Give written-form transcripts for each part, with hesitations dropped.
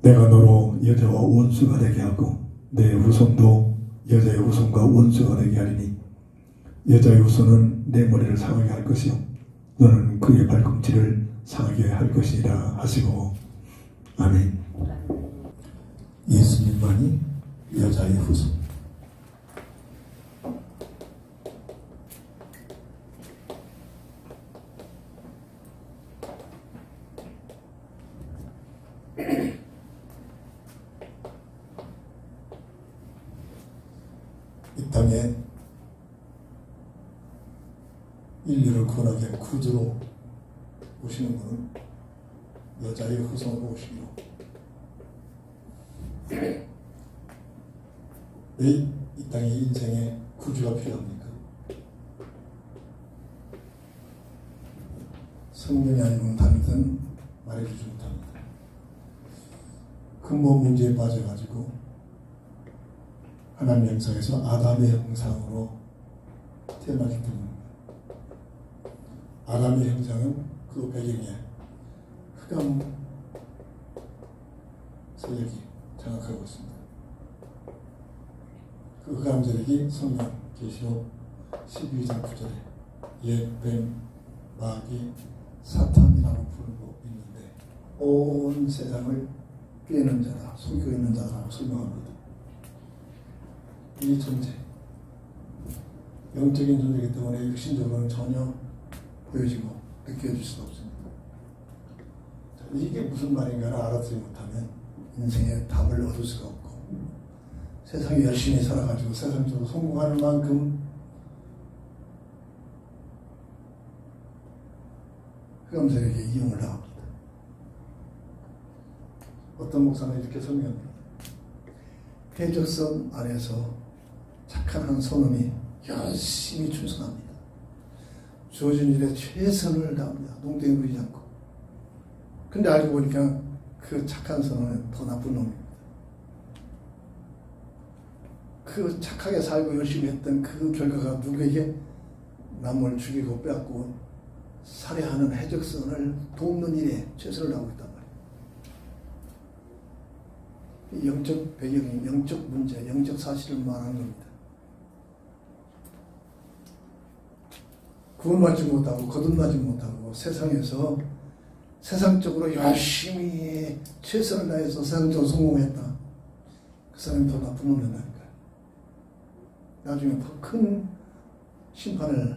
내가 너로 여자와 원수가 되게 하고 내 후손도 여자의 후손과 원수가 되게 하리니 여자의 후손은 내 머리를 상하게 할 것이요 너는 그의 발꿈치를 상하게 할 것이라 하시고 아멘. 예수님만이 여자의 후손. 이 땅에 인류를 구원하기 위해 구주로 오시는 분은 여자의 후손으로 오시기로. 왜 이 땅에 인생에 구주가 필요합니까? 성경이 아니면 다르든 말해주지 못합니다. 근본 문제에 빠져가지고 하나님의 형상에서 아담의 형상으로 태어나기 때문입니다. 아담의 형상은 그 배경에 흑암 세력이 장악하고 있습니다. 그 흑암 세력이 성경 계시록 12장 9절에 옛 뱀, 마귀, 사탄이라고 부르고 있는데 온 세상을 꿰는 자다, 속이고 있는 자라고 설명합니다. 이 존재, 영적인 존재이기 때문에 육신적으로는 전혀 보여지고 느껴질 수가 없습니다. 이게 무슨 말인가를 알아듣지 못하면 인생의 답을 얻을 수가 없고 세상에 열심히 살아가지고 세상적으로 성공하는 만큼 흑암세력에 이용을 당합니다. 어떤 목사는 이렇게 설명합니다. 해적선 안에서 착한 한 선원이 열심히 충성합니다. 주어진 일에 최선을 다합니다. 농땡이 부리지 않고. 근데 알고 보니까 그 착한 선원은 더 나쁜 놈입니다. 그 착하게 살고 열심히 했던 그 결과가 누구에게 남을 죽이고 빼앗고 살해하는 해적선을 돕는 일에 최선을 다하고 있단 말이에요. 영적 배경, 영적 문제, 영적 사실을 말하는 겁니다. 구원받지 못하고 거듭나지 못하고 세상에서 세상적으로 열심히 최선을 다해서 세상적으로 성공했다. 그 사람이 더 나쁜 놈 된다니까요. 나중에 더 큰 심판을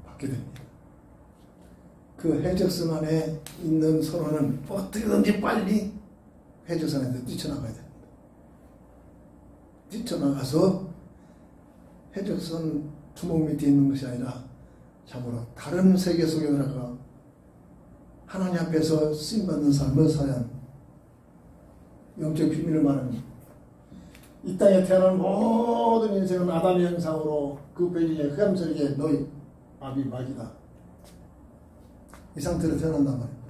받게 됩니다. 그 해적선 안에 있는 선원은 어떻게든지 빨리 해적선에서 뛰쳐나가야 됩니다. 뛰쳐나가서 해적선 주먹 밑에 있는 것이 아니라 참으로 다른 세계 속에 들어가 하나님 앞에서 쓰임받는 삶을 살아야 합니다. 영적 비밀을 말합니다. 이 땅에 태어난 모든 인생은 아담의 형상으로 그 배경에 흑암세력에 너희 아비 마귀다. 이 상태로 태어난단 말입니다.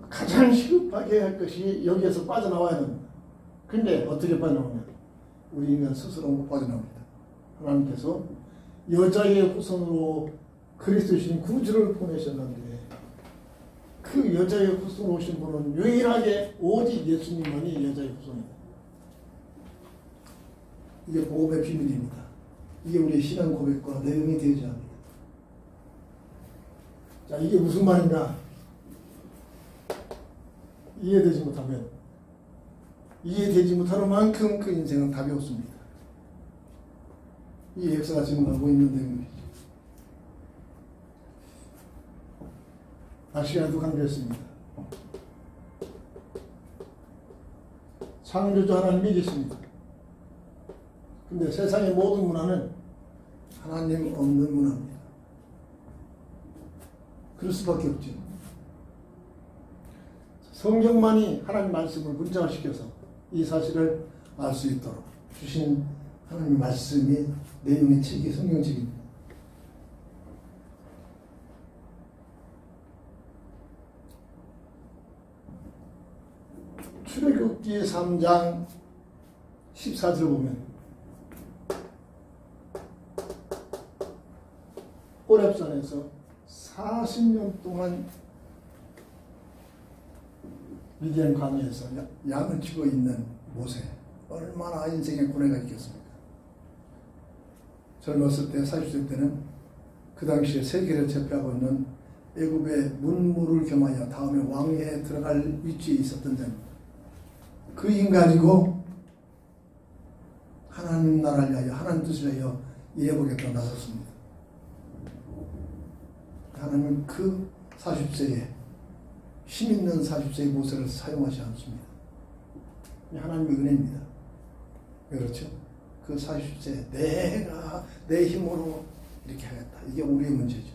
가장 시급하게 할 것이 여기에서 빠져나와야 됩니다. 근데 어떻게 빠져나오냐? 우리 인간 스스로 못 빠져나옵니다. 하나님께서 여자의 후손으로 그리스도신 구주를 보내셨는데 그 여자의 후손으로 오신 분은 유일하게 오직 예수님만이 여자의 후손입니다. 이게 복음의 비밀입니다. 이게 우리의 신앙 고백과 내용이 되어야 합니다. 자, 이게 무슨 말인가? 이해되지 못하면 이해되지 못하는 만큼 그 인생은 답이 없습니다. 이 역사가 지금 하고 있는 내용이죠. 아시아도 강조했습니다. 창조주 하나님이 계십니다. 근데 세상의 모든 문화는 하나님 없는 문화입니다. 그럴 수밖에 없죠. 성경만이 하나님 말씀을 문자화시켜서 이 사실을 알 수 있도록 주신 하나님 말씀이 내용의 책이 성경책입니다. 출애굽기 3장 14절 보면 호렙산에서 40년 동안 미디안 광야에서 양을 치고 있는 모세, 얼마나 인생의 고뇌가 있겠습니까? 젊었을 때 40세 때는 그 당시에 세계를 제패하고 있는 애굽의 문무를 겸하여 다음에 왕위에 들어갈 위치에 있었던 자입니다. 그 인간이고 하나님 나라를 위하여 하나님 뜻을 위하여 일해보겠다고 나섰습니다. 하나님은 그 40세에 힘 있는 40세의 모세를 사용하지 않습니다. 하나님의 은혜입니다. 그렇죠? 그 40세 내가 내 힘으로 이렇게 하겠다. 이게 우리의 문제죠.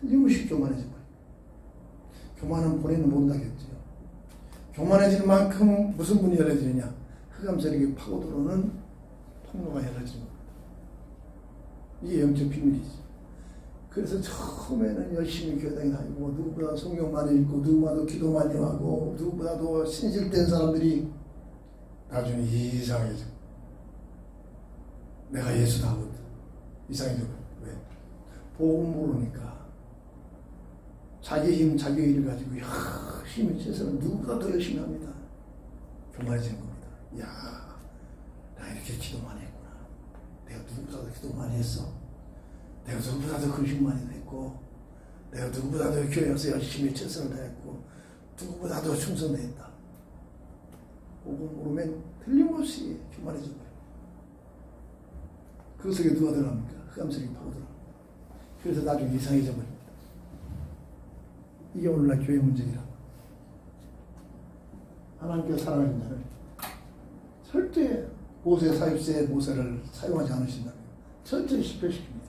틀림없이 교만해져 버려요. 교만은 본인은 못하겠죠. 교만해지는 만큼 무슨 문이 열려지느냐? 흑암세력이 파고 들어오는 통로가 열려지는 겁니다. 이게 영적 비밀이죠. 그래서 처음에는 열심히 교회당에 다니고 누구보다 성경 많이 읽고 누구보다도 기도 많이 하고 누구보다도 신실된 사람들이 나중에 이상해져. 내가 예수다 하고 이상해져. 왜? 복음 모르니까 자기 힘, 자기 의를 가지고 열심히 최선을 누구보다 더 열심히 합니다. 교만해지는 겁니다. 야, 나 이렇게 기도 많이 했구나. 내가 누구보다도 기도 많이 했어. 내가 누구보다도 근심 많이 했고, 내가 누구보다도 교회에서 열심히 최선을 다했고, 누구보다도 충성했다. 복음 모르면 틀림없이 교만해져 버려요. 그 속에 누가 들어갑니까? 흑암세력이 파고들어. 그래서 나중에 이상해져 버립니다. 이게 오늘날 교회 문제이라고. 하나님께서 사랑하는 자를 절대 모세 40세의 모세를 사용하지 않으신다면 철저히 실패시킵니다.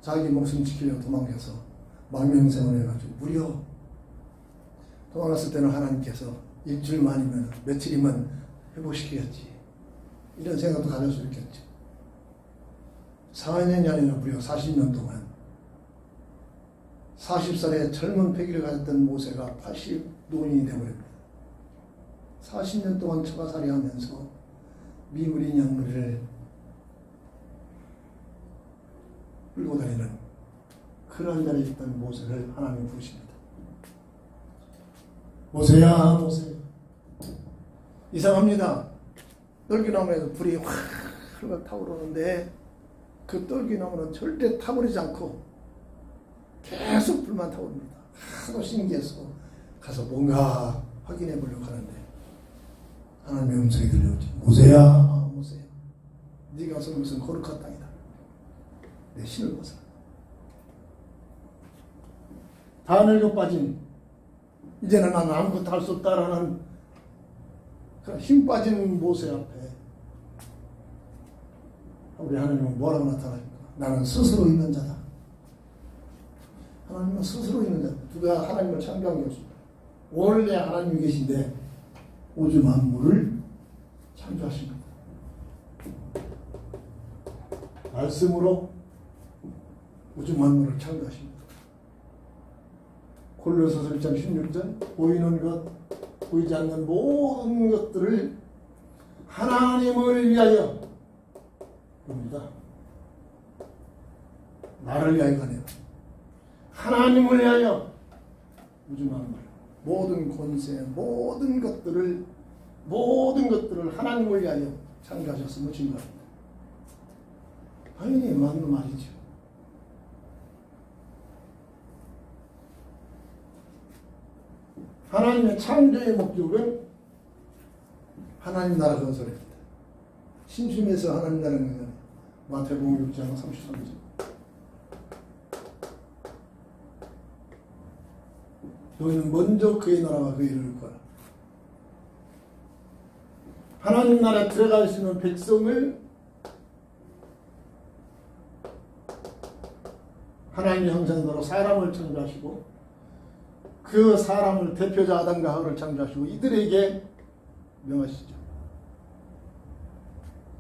자기 목숨 지키려고 도망가서 망명생활을 해가지고 무려 도망갔을 때는 하나님께서 일주일만이면 며칠이면 회복시키겠지. 이런 생각도 가질 수 있겠지. 4년이 아니라 무려 40년 동안 40살의 젊은 패기를 가졌던 모세가 80노인이 되어버립니다. 40년 동안 처가살이 하면서 미물인 양물을 끌고 다니는 그런 자리에 있던 모세를 하나님이 부르십니다. 모세야, 모세. 이상합니다. 떨기나무에서 불이 확 타오르는데 그 떨기나무는 절대 타버리지 않고 계속 불만 타오릅니다. 하도 신기해서 가서 뭔가 확인해 보려고 하는데 하나님의 음성이 들려오지. 모세야, 모세야. 네가 가서 무슨 거룩한 땅이다. 내 신을 벗어. 다 늙어 빠진 이제는 나는 아무것도 할 수 없다라는 그런 힘 빠진 모세 앞에 우리 하나님은 뭐라고 나타나십니까? 나는 스스로 있는 자다. 하나님은 스스로 있는 자다. 누가 하나님을 창조한 게 없습니다. 원래 하나님이 계신데 우주 만물을 창조하십니다. 말씀으로 우주 만물을 창조하십니다. 골로새서 1장 16절 보이는 것, 보이지 않는 모든 것들을 하나님을 위하여 봅니다. 나를 위하여가 아니라 하나님을 위하여 우주 만물, 모든 권세, 모든 것들을 하나님을 위하여 창조하셨음을 증거합니다. 당연히 맞는 말이죠. 하나님의 창조의 목적은 하나님 나라 건설입니다. 심심해서 하나님 나라 건설. 마태복음 6장 33절. 너희는 먼저 그의 나라와 그의 일을 구하라. 하나님 나라에 들어갈 수 있는 백성을 하나님의 형상대로 사람을 창조하시고 그 사람을 대표자 아담과 하와를 창조하시고 이들에게 명하시죠.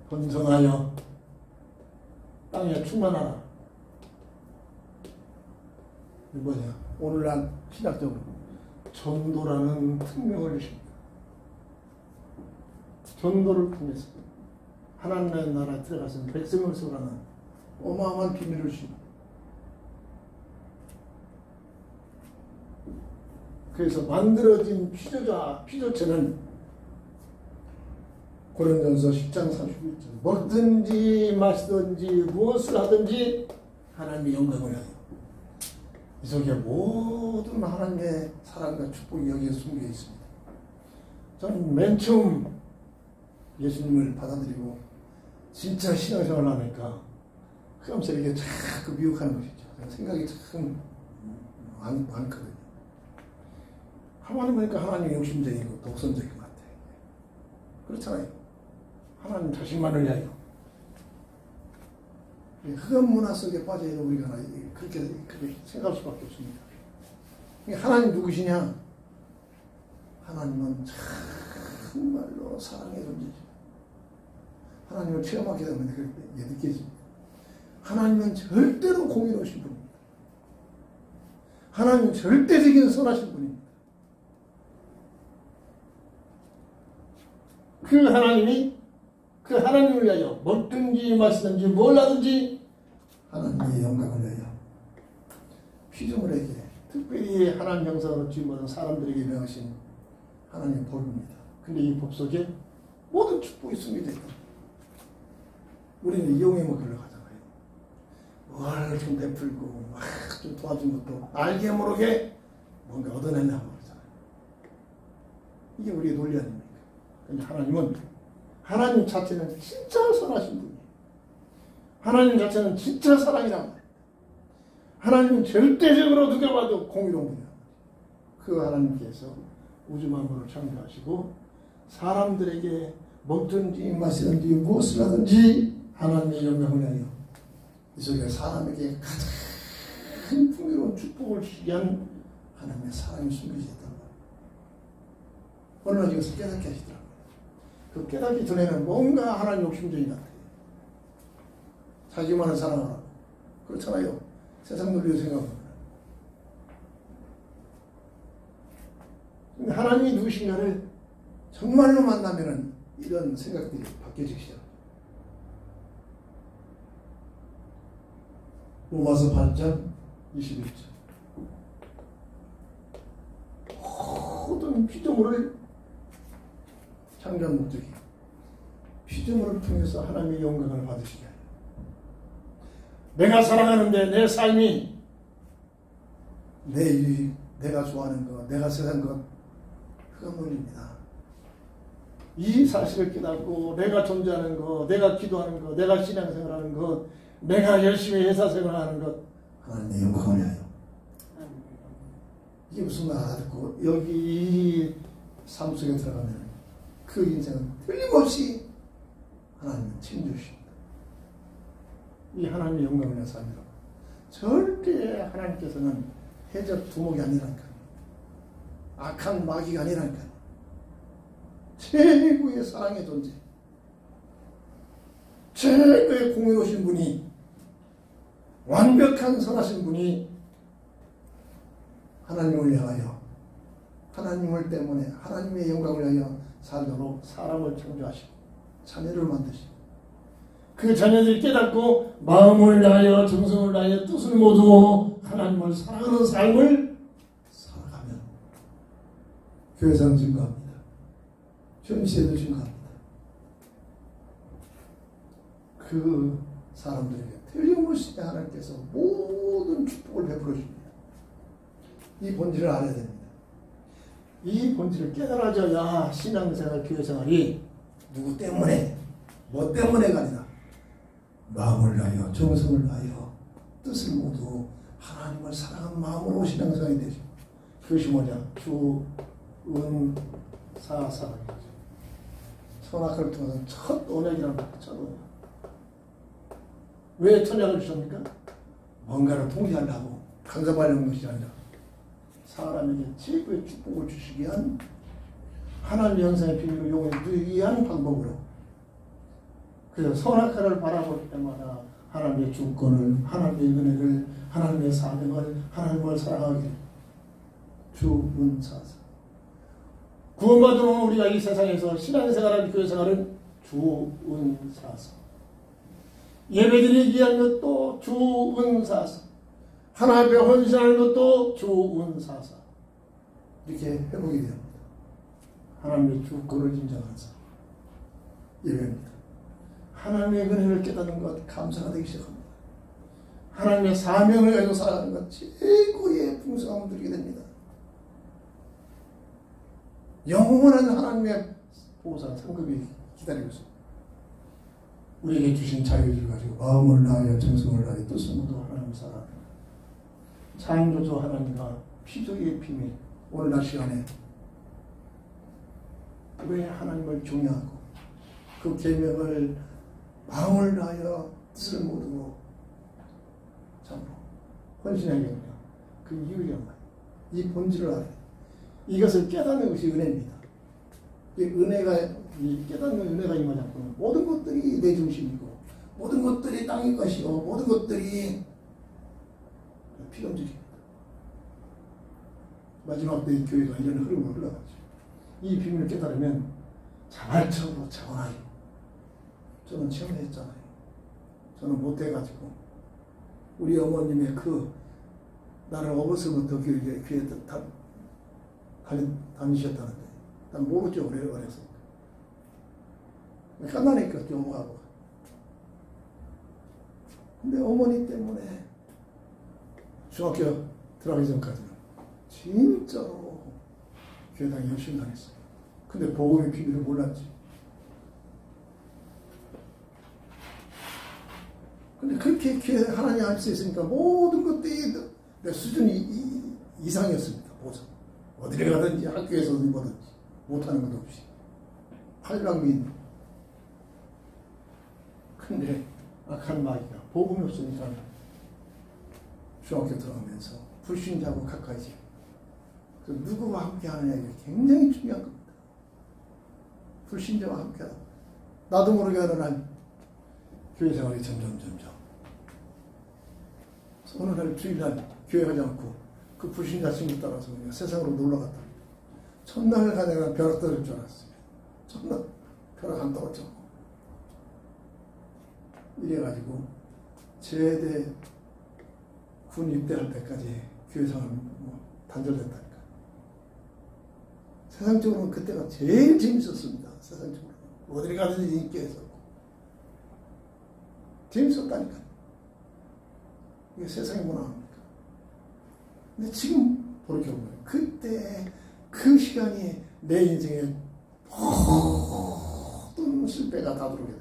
번성하여 땅에 충만하라. 이 뭐냐? 오늘날 신학적으로 전도라는 특명을 주십니다. 전도를 통해서 하나님의 나라에 들어가서 백성을 세우라는 어마어마한 비밀을 주십니다. 그래서 만들어진 피조체는 고린도전서 10장 31절 먹든지 마시든지 무엇을 하든지 하나님의 영광을 위하여. 이 속에 모든 하나님의 사랑과 축복이 여기에 숨겨 있습니다. 저는 맨 처음 예수님을 받아들이고 진짜 신앙생활을 하니까 그러면서 이렇게 자꾸 미혹하는 것이죠. 생각이 참 많거든요. 하나님 보니까 하나님 욕심적이고 독선적인 것 같아요. 그렇잖아요. 하나님 자신만을 위하여. 흑암 문화 속에 빠져있는 우리가 그렇게 생각할 수밖에 없습니다. 하나님 누구시냐? 하나님은 정말로 사랑의 존재죠. 하나님을 체험하게 되면 그렇게 느껴집니다. 하나님은 절대로 공의로우신 분입니다. 하나님은 절대적인 선하신 분입니다. 그 하나님을 위하여 먹든지 마시든지 뭘 하든지 하나님의 영광을 위하여 피조물에게 특별히 하나님 형상으로 지은 사람들에게 명하신 하나님의 법입니다. 근데 이 법 속에 모든 축복이 숨겨져 있다. 우리는 이용해 먹으려고 하잖아요. 뭘 좀 베풀고 막 좀 도와준 것도 알게 모르게 뭔가 얻어내려고 그러잖아요. 이게 우리의 논리 아닙니까? 근데 하나님 자체는 진짜 선하신 분이에요. 하나님 자체는 진짜 사랑이란 말이에요. 하나님은 절대적으로 누가 봐도 공의로운 분이에요. 그 하나님께서 우주 만물을 창조하시고 사람들에게 먹든지 마시든지 무엇을 하든지 하나님의 영광을 위하여 이 속에 사람에게 가장 풍요로운 축복을 주기 위한 하나님의 사랑이 숨겨져 있단 말이에요. 어느 날 이것을 깨닫게 하시더라고요. 그 깨닫기 전에는 뭔가 하나님 욕심적인 것 같아요. 자기만을 사랑하라고. 그렇잖아요. 세상 논리로 생각합니다. 하나님이 누구신가를 정말로 만나면은 이런 생각들이 바뀌어지기 시작합니다. 로마서 8장 21절 모든 피조물을 창조한 목적이 피조물을 통해서 하나님의 영광을 받으시게 하여 내가 사랑하는데 내 삶이 내 유익, 내가 좋아하는 것, 내가 세상 것 흑암론입니다. 이 사실을 깨닫고 내가 존재하는 것, 내가 기도하는 것, 내가 신앙생활하는 것, 내가 열심히 회사생활하는 것 하나님의 영광을 위하여 이게 무슨 말 알아듣고 여기 이 삶 속에 들어가면 그 인생은 틀림없이 하나님은 책임져주십니다. 이 하나님의 영광을 위한 삶이라고. 절대 하나님께서는 해적 두목이 아니라니까요. 악한 마귀가 아니라니까요. 최고의 사랑의 존재, 최고의 공의로우신 분이, 완벽한 선하신 분이 하나님을 위하여, 하나님을 때문에 하나님의 영광을 위하여 살도록 사람을 창조하시고 자녀를 만드시고 그 자녀들이 깨닫고 마음을 다하여 정성을 다하여 뜻을 모두 하나님을 사랑하는 삶을 살아가면 교회사는 증거합니다. 현시에도 증거합니다. 그 사람들에게 틀림없이 하나님께서 모든 축복을 베풀어 줍니다. 이 본질을 알아야 됩니다. 이 본질을 깨달아져야 신앙생활, 교회생활이 누구 때문에, 뭐 때문에가 아니라 마음을 다하여 정성을 다하여 뜻을 모두 하나님을 사랑하는 마음으로 신앙생활이 되죠. 그것이 뭐냐? 주은사사랑이죠. 선악을 통해서 첫 언약이라는 거예요. 첫 언약. 왜 천약을 주셨습니까? 뭔가를 통제하려고 간섭하려는 것이 아니라 사람에게 최고의 축복을 주시기 위한 하나님의 형상의 비밀을 이용하기 위한 방법으로. 그래서 선악과를 바라볼 때마다 하나님의 주권을, 하나님의 은혜를, 하나님의 사명을, 하나님을 사랑하기를 주은사사. 구원받은 우리가 이 세상에서 신앙생활하는 교회생활은 주은사사. 예배드리기 위한 것도 주은사사. 하나님 앞에 헌신하는 것도 주은사사. 이렇게 회복이 됩니다. 하나님의 주권을 인정하는 사람. 예배입니다. 하나님의 은혜를 깨닫는 것 감사가 되기 시작합니다. 하나님의 사명을 가지고 살아가는 것 최고의 풍성함을 누리게 됩니다. 영원한 하나님의 보상 상급이 기다리고 있습니다. 우리에게 주신 자유를 가지고 마음을 다하여 정성을 다하여 뜻을 모두 하나님을 사랑하는 창조주 하나님과 피조의 비밀. 오늘 날 시간에 왜 하나님을 중요하고 그 계명을 마음을 다하여 뜻을 모두 참으로 헌신하겠냐. 그 이유가 뭐야? 이 본질을 알아야 돼. 이것을 깨닫는 것이 은혜입니다. 이 은혜가, 이 깨닫는 은혜가 임하자면 모든 것들이 내 중심이고 모든 것들이 땅의 것이고 모든 것들이 필연적입니다. 마지막 때 교회가 이런 흐름으로 흘러가죠. 이 비밀을 깨달으면 자발적으로 자원하여. 저는 체험했잖아요. 저는 못해가지고 우리 어머님의 그 나를 어버서부터 교회에 다니셨다는데 난 모르죠. 오래서 끝나니까 경험하고. 근데 어머니 때문에 중학교 들어가기 전까지는 진짜로 교회당에 열심히 다녔어요. 근데 복음의 비밀을 몰랐지. 근데 그렇게 교회 하나님 안에서 있으니까 모든 것들이 내 수준이 이상이었습니다. 보상. 어디를 가든지 학교에서 어디 보든지 못하는 것 없이 팔방민. 근데 악한 마귀가 복음이 없으니까 중학교 들어가면서 불신자하고 가까이지. 그 누구와 함께 하느냐 이게 굉장히 중요한 겁니다. 불신자와 함께 하다. 나도 모르게 어느 날 교회 생활이 점점 어느 날 주일날 교회 가지 않고 그 불신자 친구 따라서 그냥 세상으로 놀러 갔다. 첫날 가다가 벼락 떨어질 줄 알았어요. 첫날 벼락 안 떨어져. 이래가지고 제대 군 입대할 때까지 교회 생활 단절됐다니까. 세상적으로는 그때가 제일 재밌었습니다. 세상적으로 어디 가든지 인기가 있었고 재밌었다니까. 이게 세상의 문화입니까? 근데 지금 돌이켜보면 그때 그 시간이 내 인생의 모든 실패가 다 들어오게 돼요.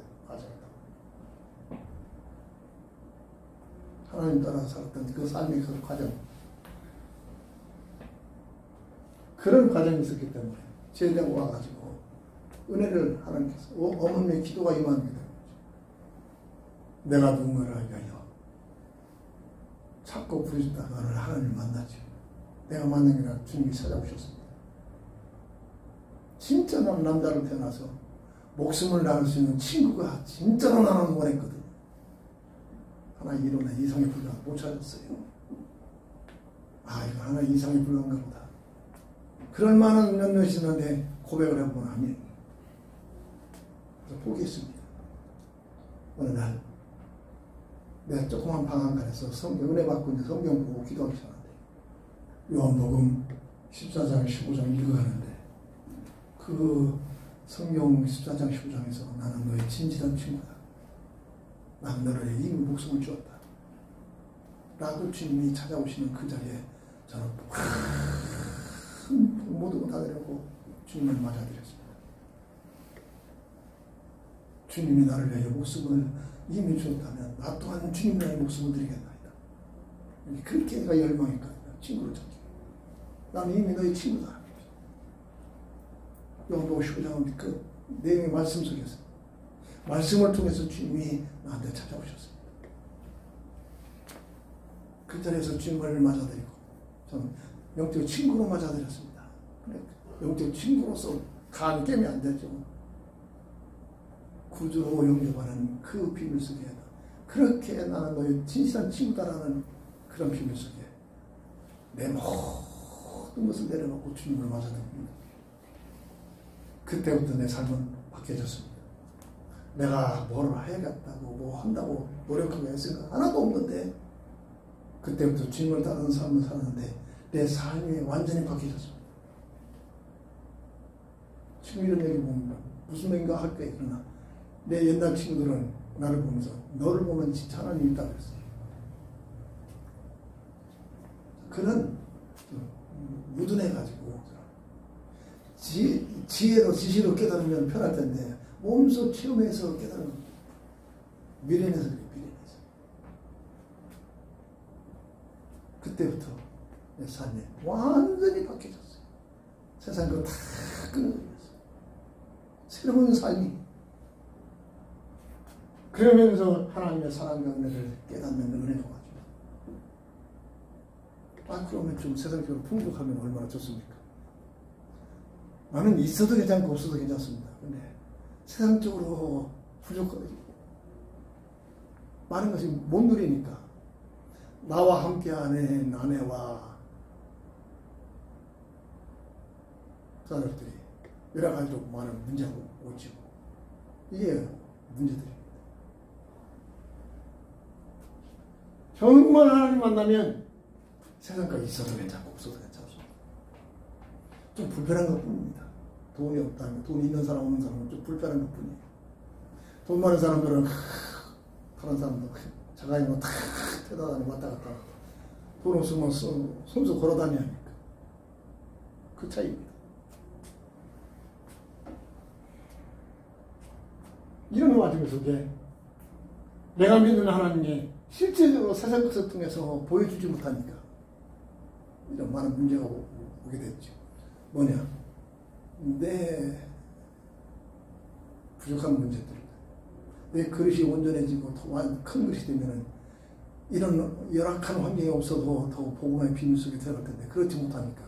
하나님 따라 살았던 그 삶의 그 과정, 그런 과정이 있었기 때문에 제대로 와가지고 은혜를 하나님께서 어머니의 기도가 임하게 되는 거죠. 내가 누군가를 위하여 찾고 부르셨다 너를 하나님을 만나지. 내가 만난 게 아니라 주님이 찾아오셨습니다. 진짜 난 남자로 태어나서 목숨을 나눌 수 있는 친구가 진짜로 나는 원했거든. 하나 이론에 이상의 불가 못 찾았어요. 아, 이거 하나 이상의 불가인가 보다. 그럴 만한 몇몇이 있는데 고백을 해보면 아니에요. 그래서 포기했습니다. 어느 날 내가 조그만 방 한간에서 성경 은혜 받고 이제 성경 보고 기도하기 시작하는데 요한복음 14장 15장 읽어가는데 그 성경 14장 15장에서 나는 너의 진실한 친구다. 난 너를 이미 목숨을 주었다. 라고 주님이 찾아오시는 그 자리에 저는 큰 모든 거 다 드리고 주님을 맞아드렸습니다. 주님이 나를 위하여 목숨을 이미 주었다면 나 또한 주님 위하여 목숨을 드리겠나이다. 그렇게 내가 열망했거든요. 친구를 찾기. 나는 이미 너의 친구다. 요한복음 15장은 그 내용의 말씀 속에서 말씀을 통해서 주님이 나한테 찾아오셨습니다. 그 자리에서 주님을 맞아드리고 저는 영적 친구로 맞아드렸습니다. 영적 친구로서 간 깨면 안 되죠. 구주로 영접하는 그 비밀 속에 그렇게 나는 너의 진실한 친구다라는 그런 비밀 속에 내 모든 것을 내려놓고 주님을 맞아드립니다. 그때부터 내 삶은 바뀌어졌습니다. 내가 뭘 해야겠다고 뭐 한다고 노력하고 했을 거 하나도 없는데 그때부터 주님을 따르는 삶을 사는데 내 삶이 완전히 바뀌어졌습니다. 지금 이런 얘기 보면 무슨 말인가 할 거예요. 그러나 내 옛날 친구들은 나를 보면서 너를 보면 진짜 하나님 있다고 했어요. 그는 무둔해가지고 지혜로 지시로 깨달으면 편할 텐데 몸소 체험해서 깨달으면 미련해서 그래. 미련해서. 그때부터 내 삶이 완전히 바뀌어졌어요. 세상 거 다 끊어버렸어요. 새로운 삶이. 그러면서 하나님의 사랑과 은혜를 깨닫는 은혜가 와죠. 그러면 좀 세상적으로 풍족하면 얼마나 좋습니까? 나는 있어도 괜찮고 없어도 괜찮습니다. 근데 세상적으로 부족하고 많은 것이 못 누리니까 나와 함께하는 아내와 자녀들이 여러 가지로 많은 문제가 오지고 이게 문제들입니다. 정말 하나님 만나면 세상까지 있어도 괜찮고 없어도 괜찮습니다. 좀 불편한 것 뿐입니다. 돈이 없다면, 돈 있는 사람 없는 사람은 좀 불편한 것 뿐이에요. 돈 많은 사람들은 다른 사람도 자가에 뭐 탁 태다다니 왔다 갔다 돈 없으면 손수 걸어 다녀야 하니까 그 차이입니다. 이런 와중 속에 내가 믿는 하나님이 실제적으로 세상 것을 통해서 보여주지 못하니까 이런 많은 문제가 오게 됐죠. 뭐냐? 내 부족한 문제들. 내 그릇이 온전해지고 더 큰 그릇이 되면은 이런 열악한 환경이 없어도 더 복음의 비밀 속에 들어갈 텐데 그렇지 못하니까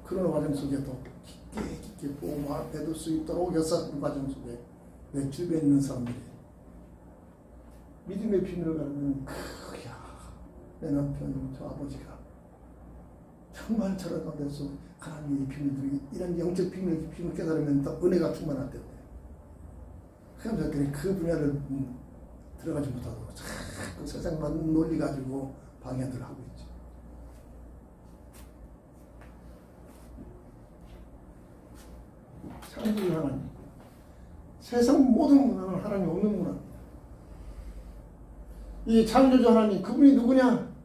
그런 과정 속에 더 깊게 복음 앞에 둘 수 있도록 역사하는 과정 속에 내 주변에 있는 사람들이 믿음의 비밀을 갖는 내 남편, 저 아버지가 정말 저런 가운데서 하나님의 비밀들이 이런 영적 비밀을 깨달으면 더 은혜가 충만할 때문에 그러면서 그 분야를 들어가지 못하도록 자꾸 세상만 논리 가지고 방해들 하고 있죠. 창조주 하나님, 세상 모든 문화는 하나님 없는 문화입니다. 이 창조주 하나님, 그분이 누구냐?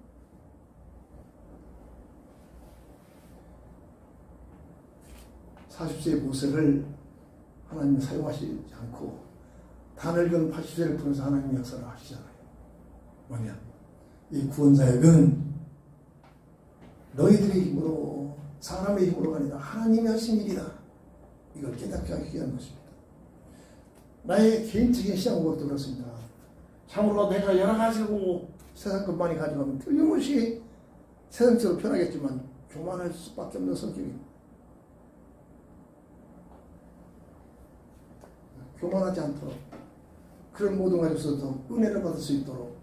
(40세의) 모세를 하나님이 사용하시지 않고 다늘건 80세를 통해서 하나님의 역사를 하시잖아요. 뭐냐? 이 구원사역은 너희들의 힘으로, 사람의 힘으로가 아니라 하나님이 하신 일이다. 이걸 깨닫게 하기 위한 것입니다. 나의 개인적인 신앙으로도 그렇습니다. 참으로 내가 여러 가지고 세상 것 많이 가져가면 틀림없이 세상적으로 편하겠지만 교만할 수밖에 없는 성격입니다. 교만하지 않도록 그런 모든 가지고서도 은혜를 받을 수 있도록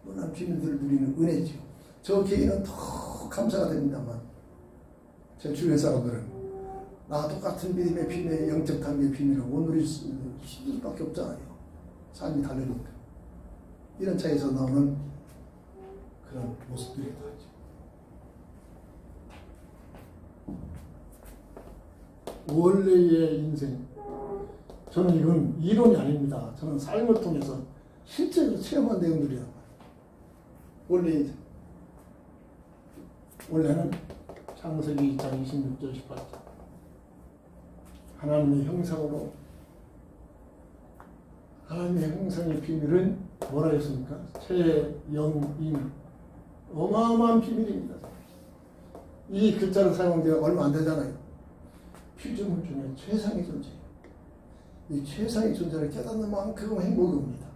은한 비밀들을 누리는 은혜죠. 저 개인은 더 감사가 됩니다만 제 주변 사람들은 나와 똑같은 믿음의 비밀, 영적 단계의 비밀을 못 누릴 수밖에 없잖아요. 삶이 다르니까. 이런 차이에서 나오는 그런 모습들이기도 하죠. 원래의 인생, 저는 이건 이론이 아닙니다. 저는 삶을 통해서 실제로 체험한 내용들이란 말이에요. 원래는 창세기 2장 26절 18절 하나님의 형상으로, 하나님의 형상의 비밀은 뭐라 했습니까? 최영임, 어마어마한 비밀입니다. 이 글자를 사용한 지 얼마 안 되잖아요. 피조물 중에 최상의 존재. 이 최상의 존재를 깨닫는 만큼 행복이 옵니다.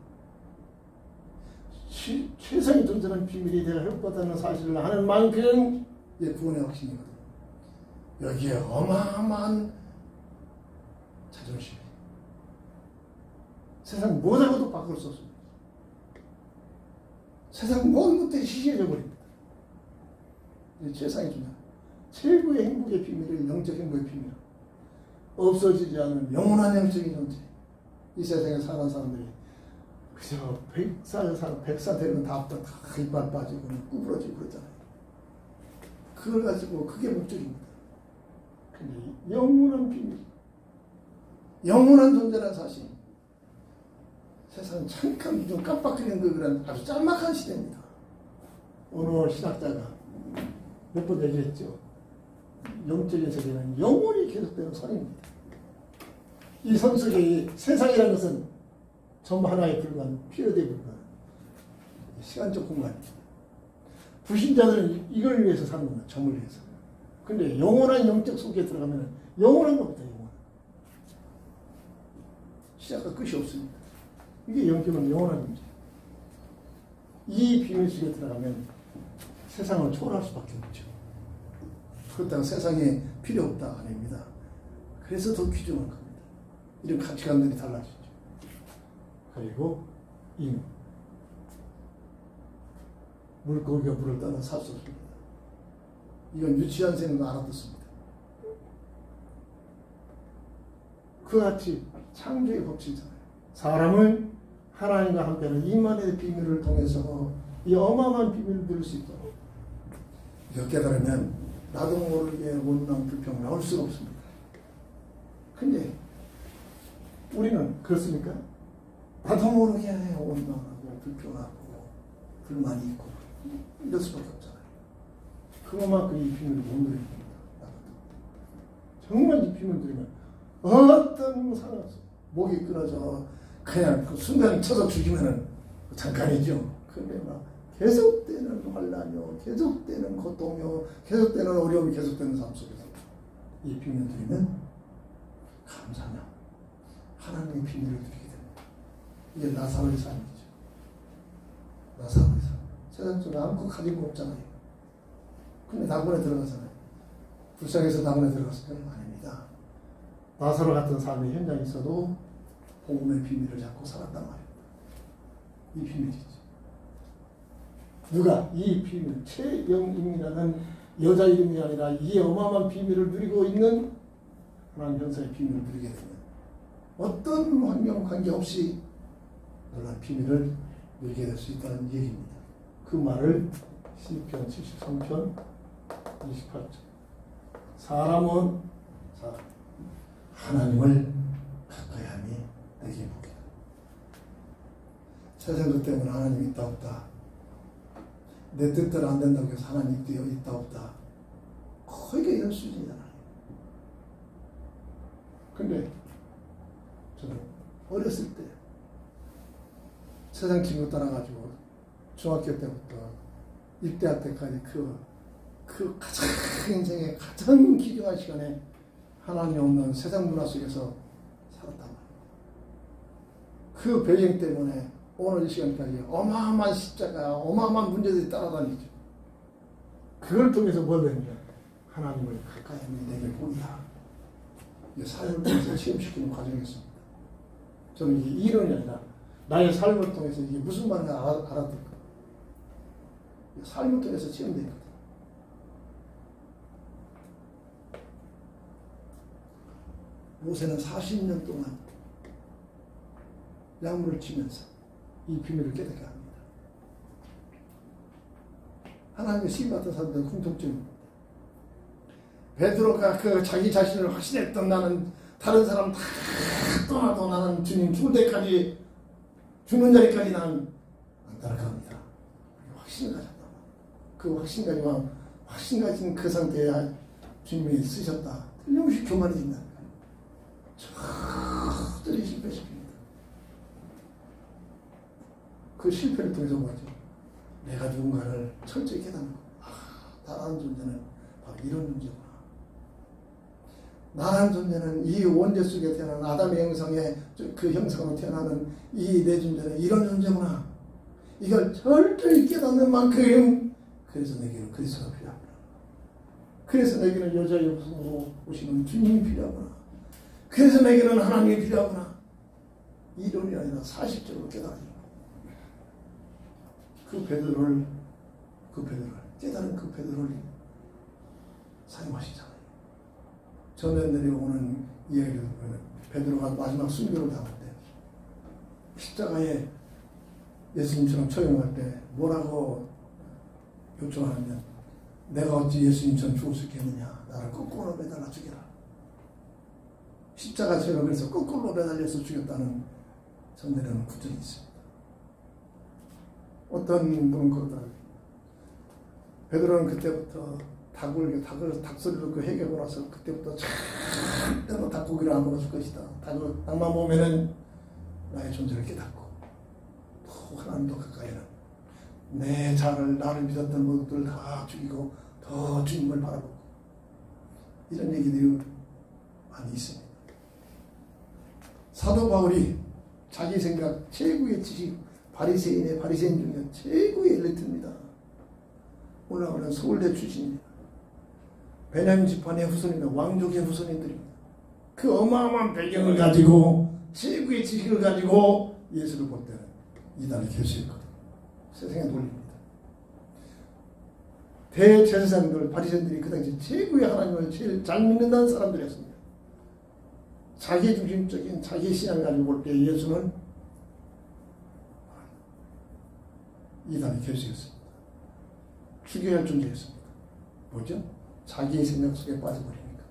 최상의 존재라는 비밀이 내가 회복받았다는 사실을 아는 만큼 구원의 확신이거든요. 여기에 어마어마한 자존심. 세상 뭐라고도 바꿀 수 없습니다. 세상 모든 것들이 시시해져 버립니다. 최상의 존재. 최고의 행복의 비밀을, 영적 행복의 비밀. 없어지지 않은 영원한 영적인 존재. 이 세상에 사는 사람들이 그저 100살 되면 다 이빨 빠지고 구부러지고 그러잖아요. 그걸 가지고 그게 목적입니다. 근데 영원한 비밀, 영원한 존재라는 사실. 세상은 잠깐 좀 깜빡거리는 그런 아주 짤막한 시대입니다. 오늘 신학자가 몇 번 얘기했죠. 영적인 세계는 영원히 계속되는 선입니다. 이 선 속에 세상이라는 것은 전부 하나에 불과한 피어대에 불과한 시간적 공간입니다. 불신자들은 이걸 위해서 사는 겁니다. 점을 위해서. 근데 영원한 영적 속에 들어가면 영원한 겁니다. 영원. 시작과 끝이 없습니다. 이게 영적은 영원한 문제. 이 비밀 속에 들어가면 세상을 초월할 수밖에 없죠. 그렇다고 세상에 필요 없다 아닙니다. 그래서 더 귀중한 겁니다. 이런 가치관들이 달라지죠. 그리고 임. 물고기가 물을 떠나 살 수 없습니다. 이건 유치한 생각도 알아듣습니다. 그같이 창조의 법칙이잖아요. 사람을 하나님과 함께하는 이만의 비밀을 통해서 이 어마어마한 비밀을 누릴 수 있도록 이렇게 깨달으면 나도 모르게 원망 불평 나올 수가 없습니다. 근데 우리는 그렇습니까? 나도 모르게 원망하고 불평하고 불만이 있고 이럴 수밖에 없잖아요. 그것만큼 이 비밀을 못 누리는 겁니다. 정말 이 비밀을 누리면 어떤 상황에서 목이 끊어져 그냥 그 순간 쳐서 죽이면은 잠깐이죠. 근데 막 계속되는 환란이요, 계속되는 고통이요, 계속되는 어려움이 계속되는 삶 속에서 이 비밀을 누리면 감사하며 하나님의 비밀을 누리게 됩니다. 이게 나사로의 삶이죠. 나사로의 삶. 세상 속에 아무것도 가진 거 없잖아요. 근데 낙원에 들어가잖아요. 불쌍해서 낙원에 들어갔을 때는 아닙니다. 나사로 같은 삶의 현장에 있어도 복음의 비밀을 잡고 살았단 말입니다. 이 비밀이죠. 누가 이 비밀, 최영임이라는 여자 이름이 아니라 이 어마어마한 비밀을 누리고 있는 하나님 형사의 비밀을 누리게 되면 어떤 환경 관계없이 놀라운 비밀을 누리게 될 수 있다는 얘기입니다. 그 말을 시편 73편 28절. 사람은 하나님을 가까이 함이 내게 보게. 세상 것 때문에 하나님이 있다 없다. 내 뜻대로 안 된다고 해서 하나님이 있다 없다. 거의 이런 수준이잖아요. 근데 저는 어렸을 때 세상 친구 따라가지고 중학교 때부터 입대할 때까지 그 가장 인생의 가장 귀중한 시간에 하나님 없는 세상 문화 속에서 살았단 말이에요. 그 배경 때문에 오늘 이 시간까지 어마어마한 십자가, 어마어마한 문제들이 따라다니죠. 그걸 통해서 뭘 배우냐? 하나님을 가까이 하면 내게 보이라. 이게 삶을 통해서 체험시키는 과정이었습니다. 저는 이게 이론이 아니라 나의 삶을 통해서 이게 무슨 말인지 알아듣고 삶을 통해서 체험되거든. 모세는 40년 동안 약물을 치면서 이 비밀을 깨닫게 합니다. 하나님의 쓰임받은 사람들은 공통점입니다. 베드로가 그 자기 자신을 확신했던 나는 다른 사람 다 떠나도 나는 주님 죽을 때까지 죽는 자리까지 나는 안 따라갑니다. 확신을 가졌다. 그 확신 가진 그 상태에 주님이 쓰셨다. 틀림없이 교만해진다. 절대로 실패시킵니다. 그 실패를 통해서 뭐죠? 내가 누군가를 철저히 깨닫는 거. 나라는 존재는 바로 이런 존재구나. 나라는 존재는 이 원죄 속에 태어난 아담의 형상에 그 형상으로 태어나는 이 내 존재는 이런 존재구나. 이걸 철저히 깨닫는 만큼 그래서 내게는 그리스도가 필요하구나. 그래서 내게는 여자의 육성으로 오시는 주님이 필요하구나. 그래서 내게는 하나님이 필요하구나. 이론이 아니라 사실적으로 깨달아요. 그 베드로를 깨달은 그 베드로를 사용하시잖아요. 전에 내려오는 이야기를 보면 베드로가 마지막 순교를 당할 때 십자가에 예수님처럼 처형할 때 뭐라고 요청하냐면 내가 어찌 예수님처럼 죽을 수 있겠느냐. 나를 거꾸로 매달아 죽여라. 십자가처럼 그래서 거꾸로 매달려서 죽였다는 전대로는 구절이 있습니다. 어떤 분은 그러더라고요. 베드로는 그때부터 닭소리 듣고 회개하고 나서 그때부터 절대로 닭고기를 안 먹었을 것이다. 닭만 보면은 나의 존재를 깨닫고 또 하나님도 가까이는 내 자를 나를 믿었던 모두들 다 죽이고 더 주님을 바라보고 이런 얘기들이 많이 있습니다. 사도 바울이 자기 생각 최고의 지식 바리새인 중에 최고의 엘리트입니다. 올라오는 서울대 출신입니다. 베냐민 지파의 후손입니다. 왕족의 후손인들입니다. 그 어마어마한 배경을 가지고 최고의 지식을 가지고 예수를 볼 때는 이단의 교수였거든요. 세상에 놀립니다. 대제사장들 바리새인들이 그 당시 최고의 하나님을 제일 잘 믿는다는 사람들이었습니다. 자기 중심적인 자기 신앙을 가지고 볼 때 예수는 이단의 교수였습니다. 죽여야 할 존재였습니다. 뭐죠? 자기의 생각 속에 빠져버리니까.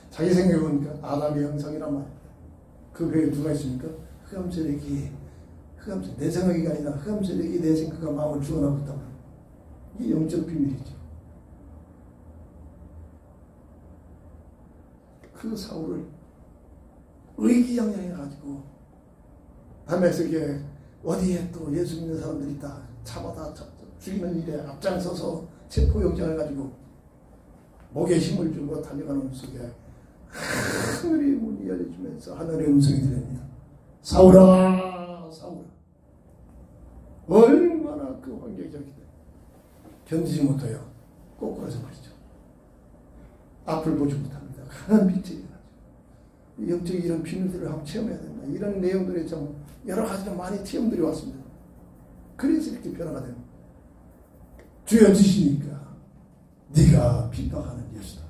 자기 생각이 보니까 아담의 형상이란 말입니다. 그 외에 누가 있습니까? 흑암세력이 내 생각이 아니라 흑암세력이 내 생각과 마음을 주관하고 있다고. 이게 영적 비밀이죠. 그 사울을 의기양양해가지고 다메섹에 어디에 또 예수 믿는 사람들이 있다. 잡아다 죽이는 일에 앞장서서 체포영장을 가지고 목에 힘을 주고 달려가는 속에 하늘의 문이 열려주면서 하늘의 음성이 들립니다. 사울아 사울아. 얼마나 그 환경적이다. 견디지 못해요. 꼬꾸라져 버리죠. 앞을 보지 못합니다. 강한 빛이 일어나죠. 영적인 이런 비밀들을 한번 체험해야 된다. 이런 내용들에 좀 여러 가지로 많이 체험들이 왔습니다. 그래서 이렇게 변화가 됩니다. 주여 주시니까 네가 핍박하는 예수다.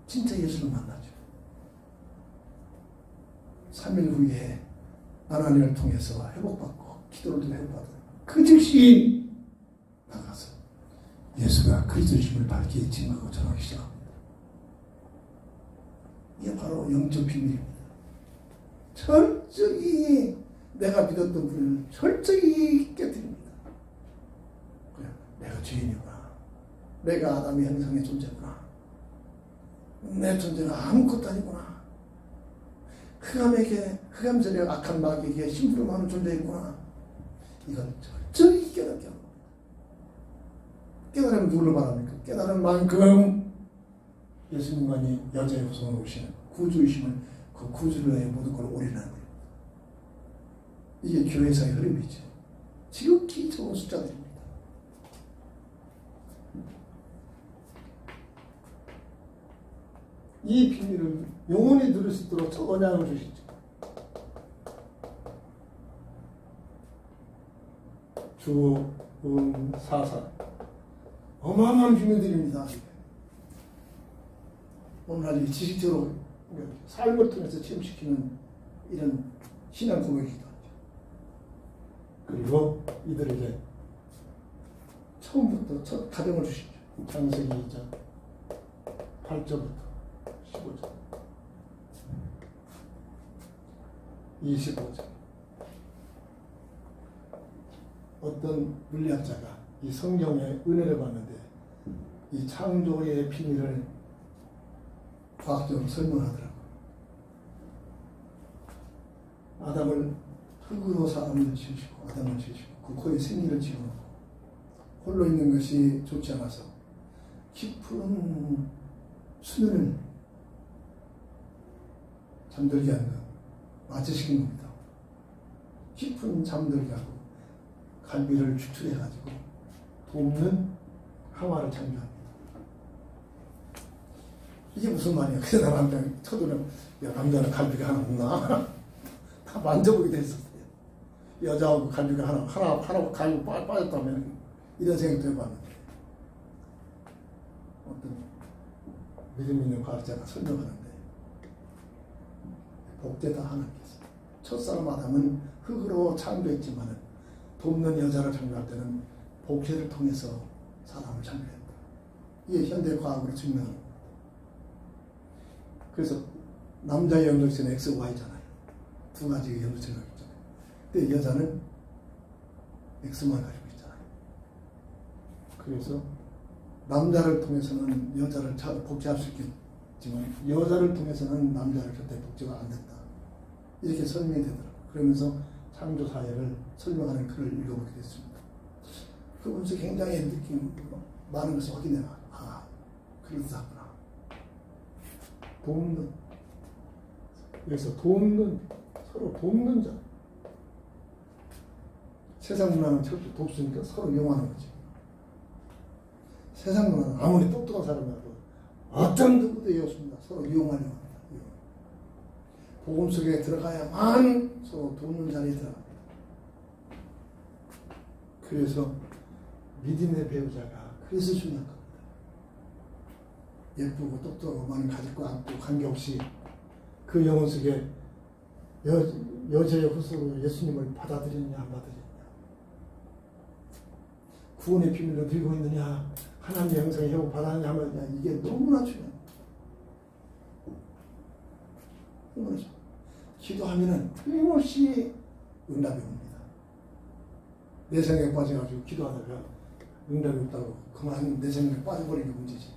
진짜 예수를 만나죠. 3일 후에 하나님을 통해서 회복받고 기도를 회복받은 그 즉시 나가서 예수가 그리스도심을 밝게 증거하고 전하기 시작합니다. 이게 바로 영적 비밀입니다. 철저히 내가 믿었던 분을 철저히 깨뜨립니다. 내가 죄인이구나. 내가 아담의 형상의 존재구나. 내 존재가 아무것도 아니구나. 흑암세력 악한 마귀에게 심부름하는 존재이구나. 이건 철저히 깨닫게 합니다. 깨달으면 누구를 말합니까? 깨달은 만큼 예수님만이 여자의 후손으로 오시는 구주이심을 그 구주를 위해 모든 걸 올인하는 거예요. 이게 교회사의 흐름이죠. 지극히 좋은 숫자들입니다. 이 비밀을 영원히 누릴 수 있도록 저 언약을 주시죠. 주, 사사 어마어마한 비밀들입니다. 오늘 아주 지식적으로 삶을 통해서 체험시키는 이런 신앙 고백이기도 하죠. 그리고 이들에게 처음부터 첫 가정을 주시죠. 창세기 2장 8절부터 15절 25절. 어떤 물리학자가 이 성경의 은혜를 봤는데 이 창조의 비밀을 과학적으로 설명하더라고요. 아담을 흙으로 사람을 지으시고 아담을 지으시고 그 코에 생기를 지어놓고 홀로 있는 것이 좋지 않아서 깊은 수면을 잠들게 하는 것 마취시킨 겁니다. 깊은 잠들게 하고 갈비를 추출해가지고 돕는 항아를 창조합니다. 이게 무슨 말이야? 그래서 남자는 쳐도는 야 남자는 갈비가 하나 없나? 다 만져보기도 했었어요. 여자하고 갈비가 하나 갈비 빠졌다면 이런 생각도 해봤는데 어떤 믿음 있는 과학자가 설명하는데 복되다 하나님께서 첫사람 아담은 흙으로 창조했지만은 돕는 여자를 창조할 때는 복제를 통해서 사람을 창조했다. 이게 현대 과학으로 증명합니다. 그래서 남자의 영역성은 X, Y잖아요. 두 가지의 영역성이 있잖아요. 근데 여자는 X만 가지고 있잖아요. 그래서 남자를 통해서는 여자를 복제할 수 있겠지만 여자를 통해서는 남자를 절대 복제가 안 된다. 이렇게 설명이 되더라고요. 그러면서 창조사회를 설명하는 글을 읽어보게 됐습니다. 그러면서 굉장히 느낌 많은 것을 확인해봐. 아, 그렇다구나. 돕는. 그래서 돕는, 서로 돕는 자. 세상 문화는 절대 돕으니까 서로 이용하는 거지. 세상 문화는 아무리 똑똑한 사람이라도 어떤 누구도 이용습니다. 서로 이용하려고 합니다. 복음 속에 들어가야만 서로 돕는 자리에 들어갑니다. 그래서 믿음의 배우자가 그래서 중요한 겁니다. 예쁘고 똑똑하고 많이 가질 거 않고 관계없이 그 영혼 속에 여자의 후손으로 예수님을 받아들였냐 안 받아들였냐, 구원의 비밀을 들고 있느냐, 하나님의 형상에 회복 받았느냐 하면 이게 너무나 중요합니다. 기도하면은 끊임없이 응답이 옵니다. 내 생각에 빠져가지고 기도하다가 응답이 없다고 그만 내 생각에 빠져버리는 게 문제지.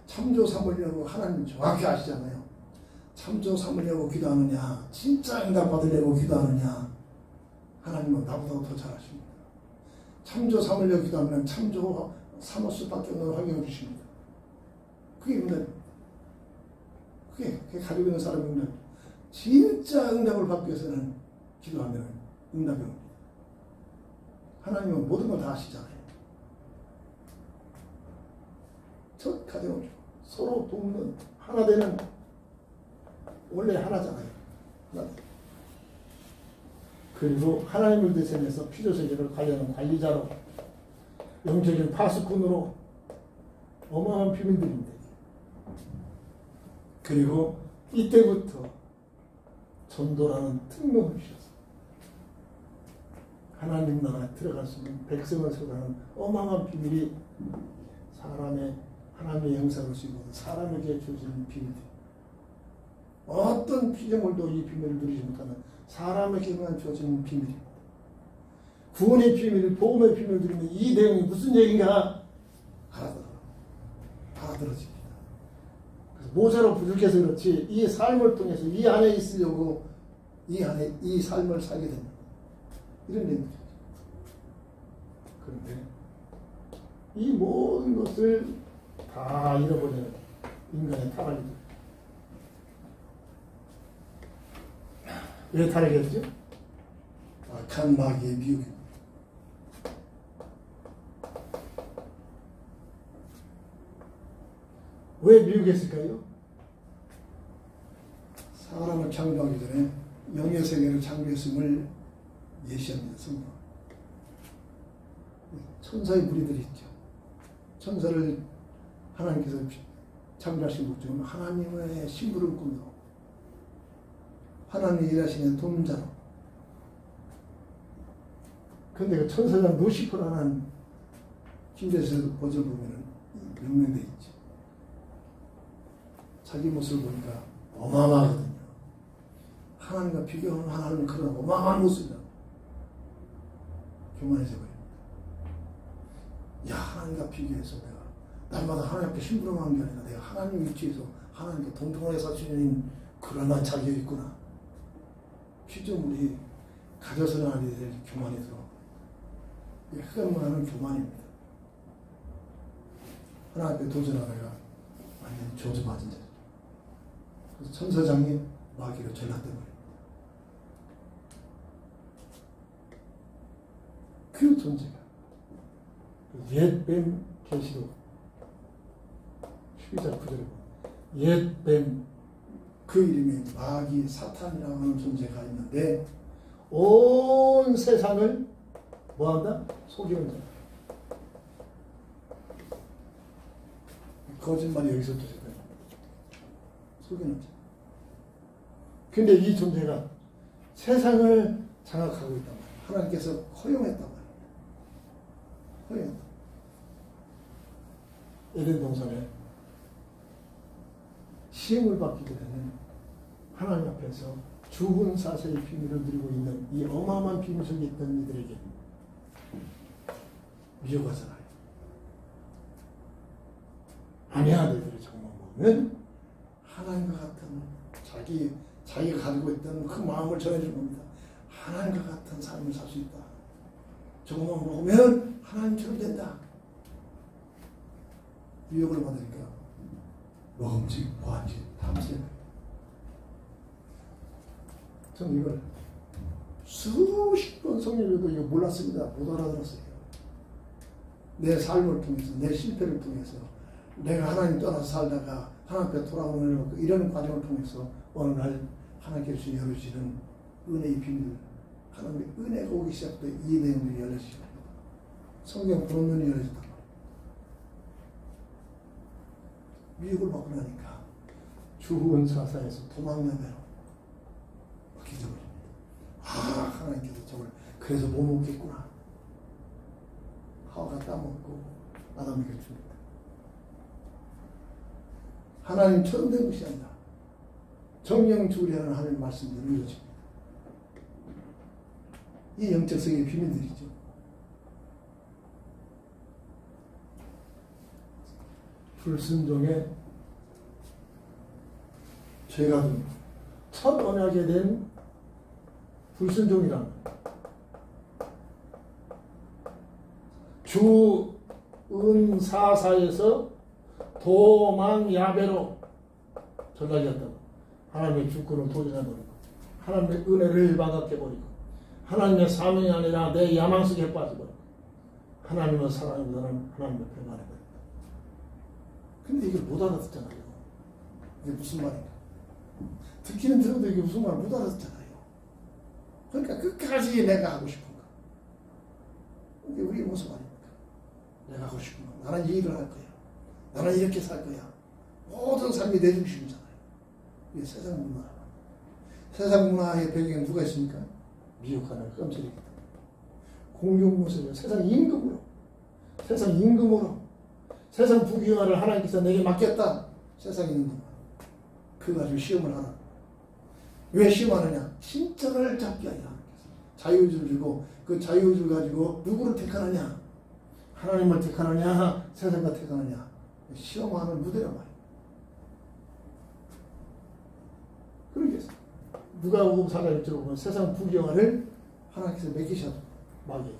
참조 삼으려고 하나님 정확히 아시잖아요. 참조 삼으려고 기도하느냐, 진짜 응답 받으려고 기도하느냐, 하나님은 나보다 더 잘 아십니다. 참조 삼으려고 기도하면 참조 삼을 수밖에 없는 환경을 주십니다. 그게 응답입니다. 그게 가지고 있는 사람의 응답입니다. 진짜 응답을 받기 위해서는 기도하면 응답이 옵니다. 하나님은 모든 걸 다 아시잖아요. 첫 가정을 서로 돕는, 하나 되는, 원래 하나잖아요. 하나. 그리고 하나님을 대신해서 피조세계를 관리하는 관리자로, 영적인 파수꾼으로 어마어마한 비밀들입니다. 그리고 이때부터 전도라는 특명을 주셔서 하나님 나라에 들어갈 수 있는 백성을 세우라는 어마어마한 비밀이 사람의 하나님의 형상을 쓰고 사람에게 주어지는 비밀들. 어떤 피조물도 이 비밀을 누리지 못하는 사람에게만 주어지는 비밀입니다. 구원의 비밀, 복음의 비밀을 누리는 이 내용이 무슨 얘기인가 알아들어집니다. 그래서 모자로 부족해서 그렇지 이 삶을 통해서 이 안에 있으려고 이 안에 이 삶을 살게 됩니다. 이런 내용이죠. 그런데 이 모든 것을 다 잃어버리는 인간의 타락이죠. 왜 타락했죠? 악한 마귀의 미혹입니다. 왜 미혹했을까요? 사람을 창조하기 전에 영의 세계를 창조했음을 예시합니다. 성경. 천사의 무리들이 있죠. 천사를 하나님께서 창조하신 목적은 하나님의 신부를 꾸며 하나님이 일하시는 돕자로. 그런데 그 천사장 루시퍼라는 신대에서 버전 보면은 명명되어 있죠. 자기 모습을 보니까 어마어마하거든요. 하나님과 비교하는 하나님은 그런 어마어마한 모습이다. 교만해져 버립니다. 야, 하나님과 비교해서 내가 날마다 하나님 앞에 심부름하는 게 아니라 내가 하나님 위치에서 하나님과 동등하게 살 수 있는 그럴만한 자격이 있구나. 피조물이 가져서는 안 될 교만이 들어. 이 흑암문화는 교만입니다. 하나님 앞에 도전하다가 완전히 저주받은 자죠. 그래서 천사장이 마귀로 전락된 거예요. 그 존재가 옛뱀 계시록 12절 9절에 보면 옛뱀 그 이름이 마귀 사탄이라고 하는 존재가 있는데 온 세상을 뭐한다? 속이는 자. 거짓말이 여기서부터 시작돼요. 속이는 자. 근데 이 존재가 세상을 장악하고 있단 말이에요. 하나님께서 허용했단 말이에요. 허용했다. 에덴 동산에 시험을 받기 전에는 하나님 앞에서 죽은 사세의 비밀을 누리고 있는 이 어마어마한 비밀 속에 있던 이들에게 미워하잖아요. 아니야, 너희들이 정말 보면 하나님과 같은 자기가 가지고 있던 그 마음을 전해주는 겁니다. 하나님과 같은 삶을 살 수 있다. 저것만 먹으면 하나님처럼 된다. 미혹을 받으니까 먹음직, 보안직, 탐색. 저는 이걸 수십 번 성경에도 이거 몰랐습니다. 못 알아들었어요. 내 삶을 통해서, 내 실패를 통해서, 내가 하나님 떠나서 살다가 하나님 앞에 돌아오는 이런 과정을 통해서 어느 날 하나님께서 열어주시는 은혜의 비밀, 하나님의 은혜가 오기 시작부터 이 내용이 열려지기 시작합니다. 성경 보는 눈이 열려졌단 말이에요. 미혹을 받고 나니까 주후원 사사에서 도망나대로 기적을 하나님께서 저걸 그래서 못 먹겠구나. 하와가 따먹고 아담에게 줍니다. 하나님처럼 된 것이 아니라 정령 주리하는 하나님의 말씀대로 이루어집니다. 이 영적 세계의 비밀들이죠. 불순종의 죄가 첫 언약에 된 불순종이란 주은사사에서 도망야배로 전락이었다고. 하나님의 주권을 도전해버리고 하나님의 은혜를 망각해버리고 하나님의 사명이 아니라 내 야망 속에 빠져버리고 하나님의 사랑보다는 하나님의 배반해버린다. 근데 이걸 못 알아듣잖아요. 이게 무슨 말인가. 듣기는 들어도 이게 무슨 말 못 알아듣잖아요. 그러니까 끝까지 내가 하고 싶은 거. 이게 우리의 무슨 말입니까? 내가 하고 싶은 거. 나는 이 일을 할 거야. 나는 이렇게 살 거야. 모든 삶이 내 중심이잖아요. 이게 세상 문화. 세상 문화의 배경에 누가 있습니까? 미혹하는 깜짝이기 때문에. 공경모습이요. 세상 임금으로. 세상 임금으로. 세상 부귀영화를 하나님께서 내게 맡겼다. 세상에 있는 동안. 그거 가지고 시험을 하라. 왜 시험하느냐? 신자를 잡게 하냐. 자유의지를 주고 그 자유의지를 가지고 누구를 택하느냐? 하나님을 택하느냐? 세상과 택하느냐? 시험하는 무대란 말이에요. 그러겠어. 누가복음 4장 1절을 보면 세상 부귀영화를 하나님께서 맡기셔도 마귀에게.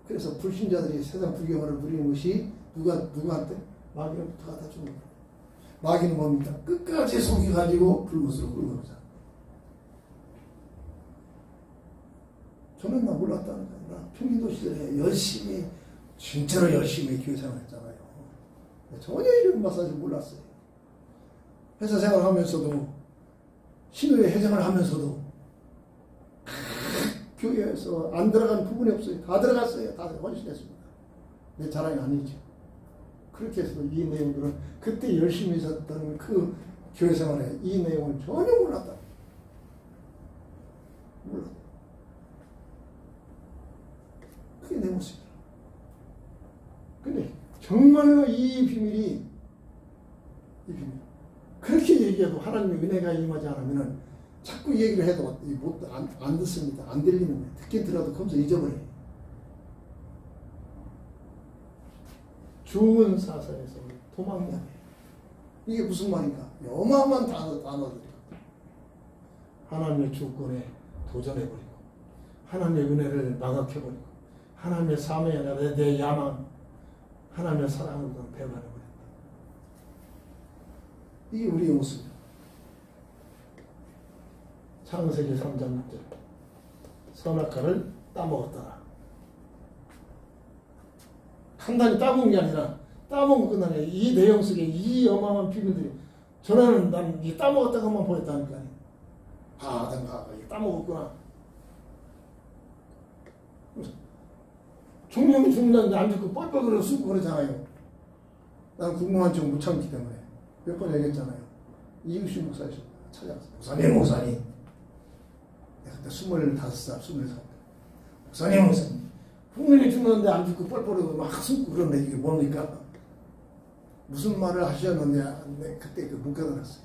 그래서 불신자들이 세상 부귀영화를 누리는 것이 누구한테? 마귀로부터 갖다 주는 거예요. 마귀는 뭡니까? 끝까지 속여가지고 불못으로 끌고 가자. 저는 나 몰랐다는 거야. 나 평균도 시절에 열심히, 진짜로 열심히 교회 생활했잖아요. 전혀 이런 마사지 몰랐어요. 회사 생활하면서도, 신우회 회장을 하면서도, 교회에서 안 들어간 부분이 없어요. 다 들어갔어요. 다 헌신했습니다. 내 자랑이 아니죠. 그렇게 해서 이 내용들은 그때 열심히 있었던 그 교회 생활에 이 내용을 전혀 몰랐다. 몰랐다. 그게 내 모습이야. 근데 정말로 이 비밀 그렇게 얘기해도 하나님의 은혜가 임하지 않으면 자꾸 얘기를 해도 안 듣습니다. 안 들리는 거예요. 듣긴 들어도 검사 잊어버려요. 죽은 사사에서 도망나네. 이게 무슨 말인가? 어마어마한 단어들이에요. 하나님의 주권에 도전해버리고 하나님의 은혜를 망각해버리고 하나님의 사명이 아니라 내 야망, 하나님의 사랑을 배반해버린다. 이게 우리의 모습이에요. 창세기 3장 6절 선악과를 따먹었더라. 간단히 따먹은 게 아니라 따먹은 건 아니라 이 내용 속에 이 어마어마한 비밀들이 전에는 난 이 따먹었다고만 보였다니까. 아담과 이 따먹었구나. 종명이 죽는다는데 안 죽고 뻘뻘거려 숨고 그러잖아요. 난 궁금한 척 못 참기 때문에 몇 번 얘기했잖아요. 이유신 목사님 찾아왔어요. 목사님. 내가 그때 25살, 24살. 목사님. 분명히 죽는데 안 죽고 뻘뻘하고 막 숨고 그러는데 이게 뭡니까? 무슨 말을 하셨는데 그때 못 깨달았어요.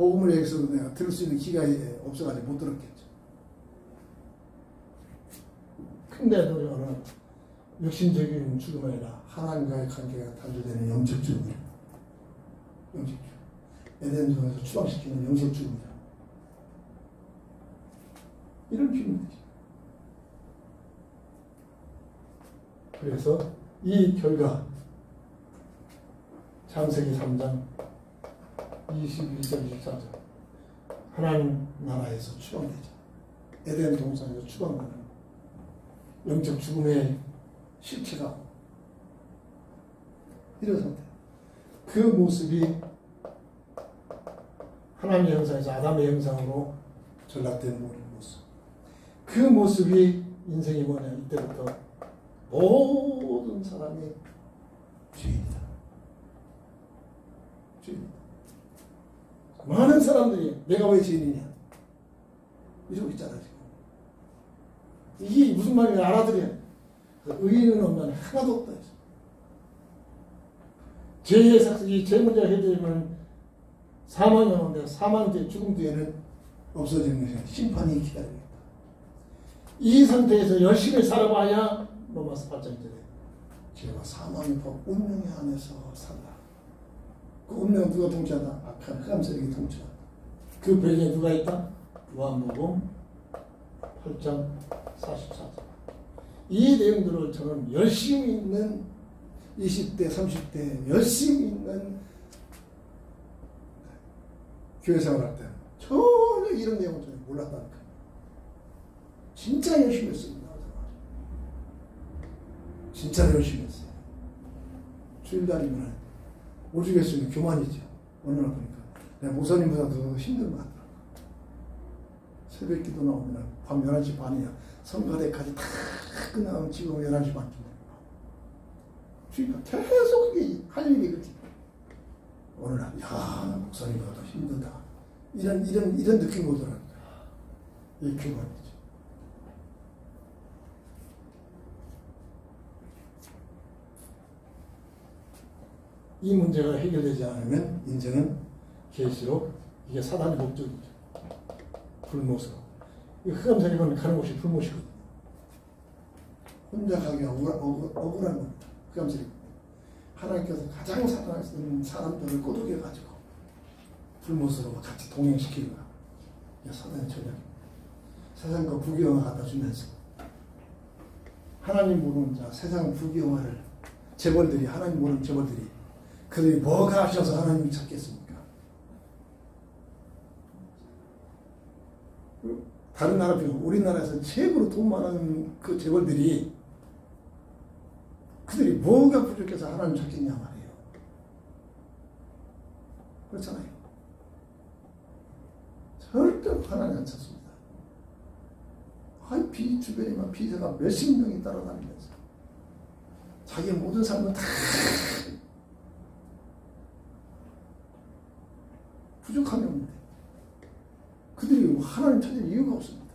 복음을 여기서 내가 들을 수 있는 기가 없어가지고 못 들었겠죠. 근데도 어느 육신적인 죽음이 아니라 하나님과의 관계가 단절되는 영적 죽음이에요. 영적 죽음. 에덴 동에서 추방시키는 영적 죽음이다. 이런 비밀이죠. 그래서 이 결과 창세기 3장 22절 24절 하나님 나라에서 추방되죠. 에덴 동산에서 추방되는 영적 죽음의 실체가 이런 상태. 그 모습이 하나님의 형상에서 아담의 형상으로 전락된 모습. 그 모습이 인생이 뭐냐. 이때부터 모든 사람이 죄인이다. 죄인이다. 많은 사람들이 내가 왜 죄인이냐 이러고 있잖아 지금. 이게 무슨 말인지 알아들여야 돼. 의인은 없는 하나도 없다. 죄의 삭이 죄 문제가 해결되면 사망이 오는데 사망 뒤에 죽음 뒤에는 없어지는 것이 심판이 기다리고 있다. 이 상태에서 열심히 살아봐야 로마서 8장절에 죄와 사망의 법 운명의 안에서 산다. 그 운명은 누가 통치한다? 악한 흑암 세력이 통치한다. 그 배경에 누가 있다? 요한복음 8장 44절. 이 내용들을 저는 열심히 있는 20대, 30대 열심히 있는 교회 생활할 때 전혀 이런 내용을 전혀 몰랐다니까. 진짜 열심히 했습니다. 진짜 열심히 했어요. 주일날이면 오죽했으면 교만이죠. 어느 날 보니까 내가 목사님보다 더 힘든 것 같더라고요. 새벽 기도 나오면 밤 11시 반이야. 성가대까지 다 끝나면 지금 11시 반쯤 되니까 계속 그게 할 일이 그렇게. 어느 날, 야, 목사님보다 더 힘들다. 이런 느낌 오더라고요. 이 교만이죠. 이 문제가 해결되지 않으면 인생은 계시록 이게 사단의 목적이죠. 불모습. 이 흑암세력은 가는 곳이 불못이거든요. 혼자 가기가 억울한 겁니다. 흑암세력. 하나님께서 가장 사랑하시는 사람들을 꼬드겨가지고 불못으로 같이 동행시키는 거야. 이게 사단의 전략입니다. 세상과 부귀영화 갖다 주면서 하나님 모르는 자, 세상 부귀영화를 재벌들이, 하나님 모르는 재벌들이 그들이 뭐가 하셔서 하나님을 찾겠습니까? 다른 나라 비교, 우리나라에서 최고로 돈 많은 그 재벌들이 그들이 뭐가 부족해서 하나님 찾겠냐 말이에요. 그렇잖아요. 절대로 하나님 안 찾습니다. 주변에만 비서가 몇십 명이 따라다니면서 자기의 모든 삶은 다 부족함이 없는데 그들이 하나님 찾을 이유가 없습니다.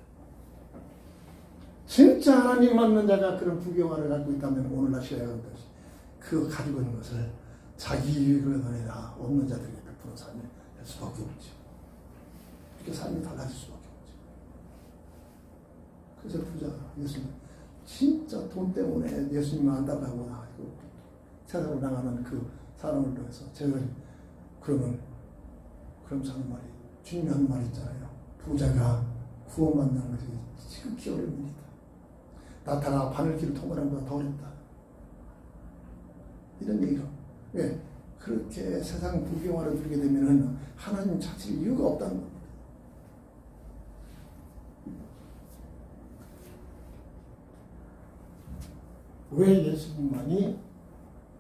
진짜 하나님 맞는 자가 그런 부귀영화를 갖고 있다면 오늘날 시대가 하는 것이 그 가지고 있는 것을 자기 유익을 아니라 없는 자들에게 베푸는 삶을 할 수밖에 없죠. 이렇게 삶이 달라질 수밖에 없죠. 그래서 부자가 예수님 진짜 돈 때문에 예수님을 안다고 하고 세상으로 나가는 그 사람을 통해서 제가 그러면 하는 말이 주님이 하는 말이 있잖아요. 부자가 구원받는 것이 지극히 어려운 일이다. 나타나 바늘길을 통과하는 것보다 더 어렵다. 이런 얘기로. 왜? 그렇게 세상 부귀영화를 누리게 되면 하나님 찾을 이유가 없다는 겁니다. 왜 예수님만이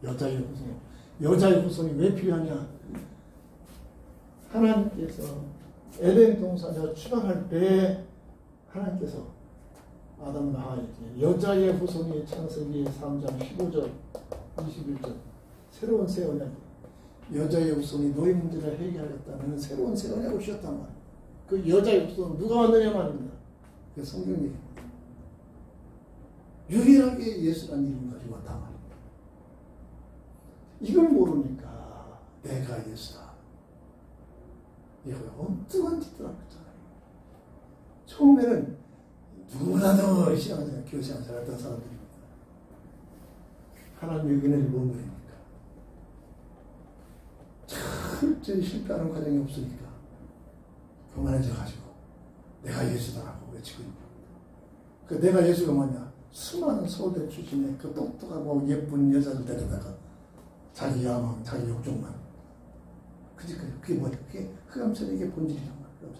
여자의 후손? 여자의 후손이 왜 필요하냐? 하나님께서 에덴 동산에서 추방할 때 하나님께서 아담과 하와에게 여자의 후손이 창세기 3장 15절 21절 새로운 새 언약, 여자의 후손이 너희 문제를 해결하겠다는 새로운 새 언약을 주셨단 말이에요. 그 여자의 후손은 누가 왔느냐 말입니다. 그 성경이 유일하게 예수라는 이름을 가지고 왔단 말입니다. 이걸 모르니까 내가 예수다. 이거 엉뚱한 짓들 하고 있잖아요. 처음에는 누구나도 신앙생활, 교회생활 했던 사람들입니다. 하나님의 은혜를 못 누립니까? 철저히 실패하는 과정이 없으니까 교만해져가지고 내가 예수다라고 외치고 있는 겁니다. 그 내가 예수가 뭐냐? 수많은 서울대 출신의 그 똑똑하고 예쁜 여자를 데려다가 자기 야망, 자기 욕정만. 그게 뭐냐? 그게 흑암선의 이게 본질이란 말이야.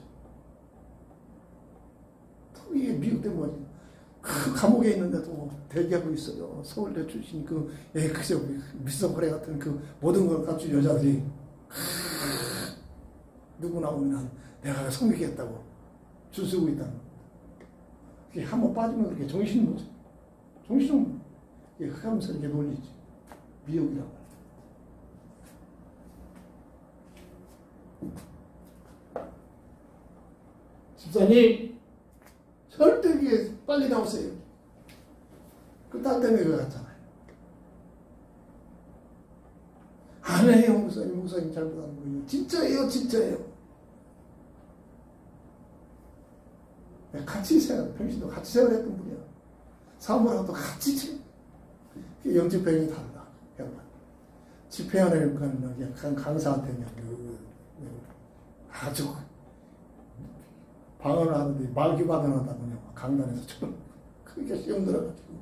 또 이게 미국대 뭐지? 그 감옥에 있는데도 대기하고 있어요. 서울대 출신 그저 미스터코리아 같은 그 모든 걸 갖춘 여자들이 누구 나오면 내가 섬기겠다고 줄 서고 있다는 겁니다. 그게 한번 빠지면 그렇게 정신이 못 차려. 정신은 이게 흑암선의 이게 논리지. 미혹이란 말이야. 집사님, 절대 이게 빨리 나오세요. 그 딸 때문에 그거 같잖아요. 안 해요, 목사님 잘못하는 거예요. 진짜예요, 진짜예요. 같이 생활, 평신도 같이 생활했던 분이야. 사모랑도 같이 영접병이 달라. 집회하는 강사한테는 아주 방언을 하는데 마귀방언하다 강단에서 좀 크게 시험 들어가지고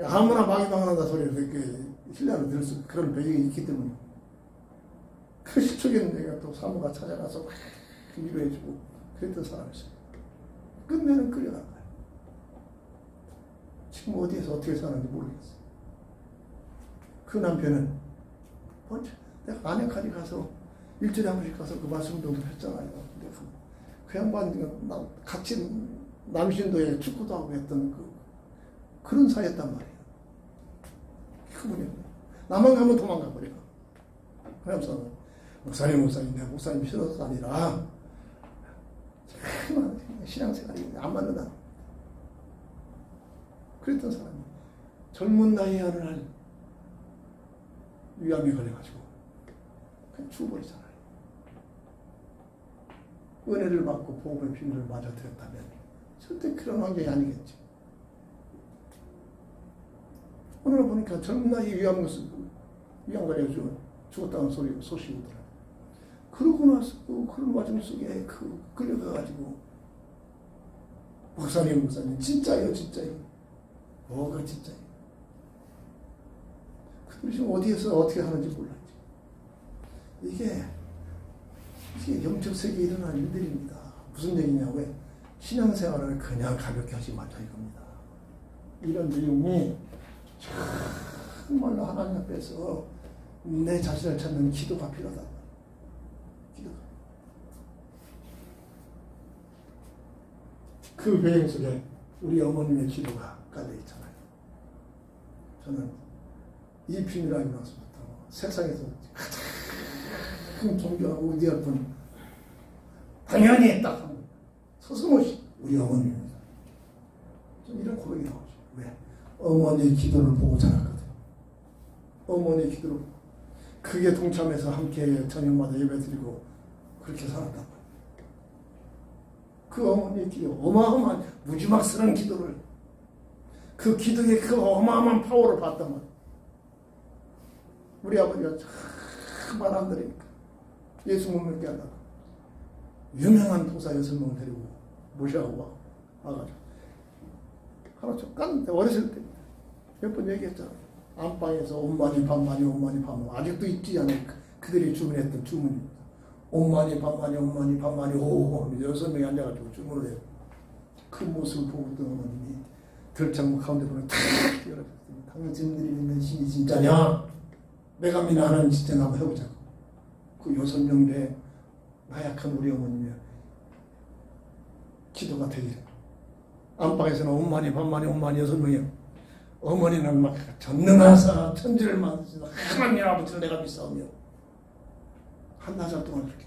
아무나 마귀방언한다 소리를 듣게 신뢰를 들을 수 그런 배경이 있기 때문에 그 시초기는 내가 또 사모가 찾아가서 위로해주고 그랬던 사람이었어요. 끝내는 끌려간 거예요. 지금 어디에서 어떻게 사는지 모르겠어요. 그 남편은 내가 안양까지 가서 일주일에 한 번씩 가서 그 말씀도 했잖아요. 근데 그 양반 같이 남신도에 축구도 하고 했던 그런 사이였단 말이에요. 그분이 나만 가면 도망가 버려. 그러면서 목사님 내가 목사님 싫어서가 아니라 정말 신앙생활이 안 맞는다. 그랬던 사람이 젊은 나이에 어느 날 위암에 걸려가지고 그냥 죽어버리잖아요. 은혜를 받고 복음의 비밀을 맞아 들었다면 절대 그런 환경이 아니겠지. 오늘 보니까 젊은 나이에 위암 걸려가지고 죽었다는 소식이 오더라고요. 그러고 나서 그런 과정 속에 끌려가가지고 목사님 진짜예요. 뭐가 진짜예요. 그들이 지금 어디에서 어떻게 하는지 몰랐지. 이게 영적 세계에 일어난 일들입니다. 무슨 얘기냐고 해. 신앙생활을 그냥 가볍게 하지 말자 이겁니다. 이런 내용이 정말로 하나님 앞에서 내 자신을 찾는 기도가 필요하다. 기도가. 그 배경 속에 우리 어머님의 기도가 깔려 있잖아요. 저는 이 비밀을 알고 나서부터 세상에서 가장 존경하고 의지할 분 당연히 딱 하면 서슴없이 우리 어머니입니다. 좀 이런 고백이 나오죠. 왜? 어머니의 기도를 보고 자랐거든. 어머니의 기도를 보고 그게 동참해서 함께 저녁마다 예배드리고 그렇게 살았단 말이에요. 그 어머니의 기도, 어마어마한 무지막스러운 기도를 그 기도의 그 어마어마한 파워를 봤단 말이에요. 우리 아버지가 참 말 안 들으니까 예수 못 믿게 하다가 유명한 도사 6명 데리고 모셔가고 와가지고 하나 좀 깠는데 어렸을 때 몇 번 얘기했잖아요. 안방에서 엄마니 반마니 아직도 있지 않아요. 그들이 주문했던 주문입니다. 엄마니 반마니 오 6명이 앉아가지고 주문을 해요. 그 모습을 보고 있던 어머님이 들창문 가운데 보면 탁 열어줬습니다. 당신들이 믿는 신이 진짜냐? 내가 믿는 하나님 진짜 한번 해보자고. 그 6명의 나약한 우리 어머님의 기도가 되기를. 안방에서는 엄마니 반마니 6명이요. 어머니는 막 전능하사 천지를 만드시는 하나님 아버지를 내가 믿사오며 한나절 동안 그렇게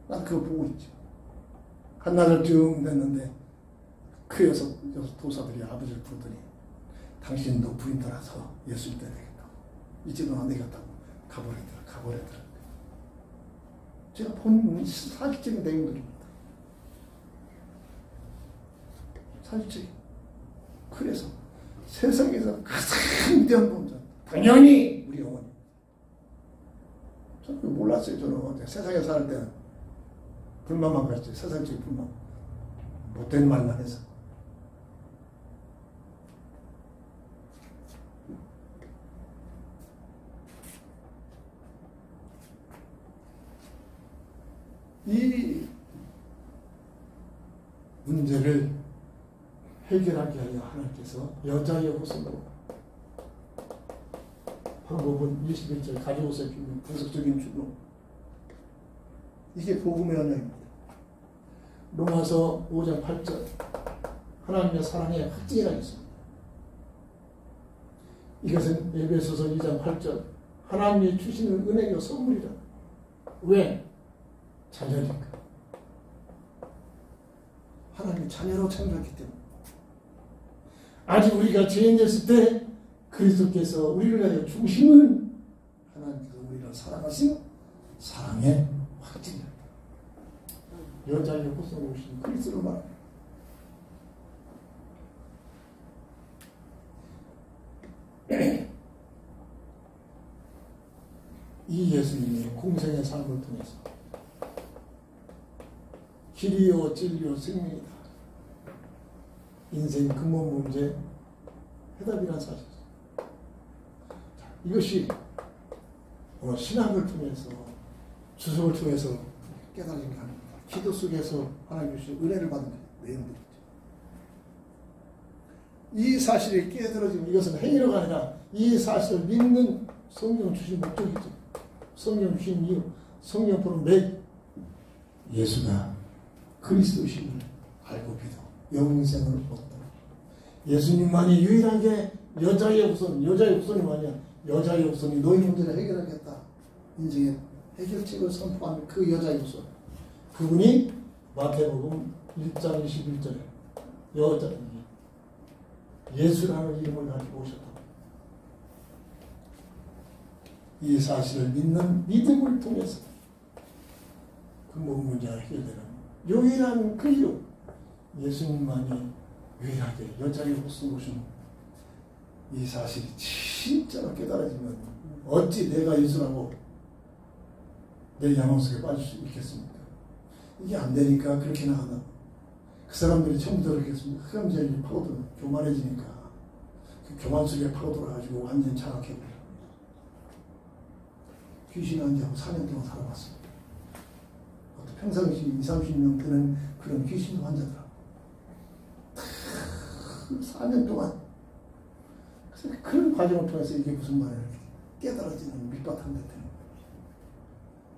난 그거 보고 있죠. 한나절쯤 됐는데 그 여섯 도사들이 아버지를 부르더니 당신도 부인 따라서 예수 믿어야 되겠다고. 이제는 안 되겠다고 가버리더라. 제가 본 사실적인 내용들입니다. 사실적인. 그래서 세상에서 가장 위대한 범죄 당연히 우리 어머니. 저는 몰랐어요. 저는 세상에 살 때는 불만만 가졌죠. 세상적인 불만. 못된 말만 해서. 이 문제를 해결하기 위하여 하나님께서 여자의 후손으로 방법은 21절 가져오세요. 분석적인 주로 이게 복음의 언약입니다. 로마서 5장 8절 하나님의 사랑에 확증이라 있습니다. 이것은 에베소서 2장 8절 하나님이 주시는 은혜요 선물이다. 왜? 자녀니까. 하나님이 자녀로 창조했기 때문에. 아직 우리가 죄인 됐을 때 그리스도께서 우리를 위하여 죽으심은 하나님께서 우리를 사랑하신 사랑의 확증이다. 여자의 후손으로 오신 그리스도로 말합니다. 이 예수님의 공생의 삶을 통해서 길이요 진리요 생명이다. 인생 근본 문제 해답이란 사실이죠. 이것이 오늘 신학을 통해서 주석을 통해서 깨달아진 게 아닙니다. 기도 속에서 하나님 주신 은혜를 받은 내용들이죠. 이 사실이 깨달아지면 이것은 행위로가 아니라 이 사실을 믿는 성경 주신 목적이죠. 성경 주신 이유, 성경 보는 내 예수가 그리스도심을 알고 믿어 영생을 얻다. 예수님만이 유일하게 여자의 후손이 아니야. 여자의 후손이 너희 문제를 해결하겠다. 인생의 해결책을 선포한 그 여자의 후손. 그분이 마태복음 1장 21절에 예수라는 이름을 가지고 오셨다. 이 사실을 믿는 믿음을 통해서 근본 문제가 해결되는 유일한 그 이름 예수님만이 유일하게 여자의 후손 오신 이 사실이 진짜로 깨달아지면 어찌 내가 예수라고 내 야망 속에 빠질 수 있겠습니까? 이게 안 되니까 그렇게 나가다 그 사람들이 처음부터 그렇겠습니까? 흑암제일이 파고들어 교만해지니까 그 교만 속에 파고들어가지고 완전 장악해버려. 귀신 환자하고 4년 동안 살아봤습니다. 평상시 20-30명 되는 그런 귀신 환자들하고 4년 동안 그런 과정을 통해서 이게 무슨 말이에요? 깨달아지는 밑바탕 되는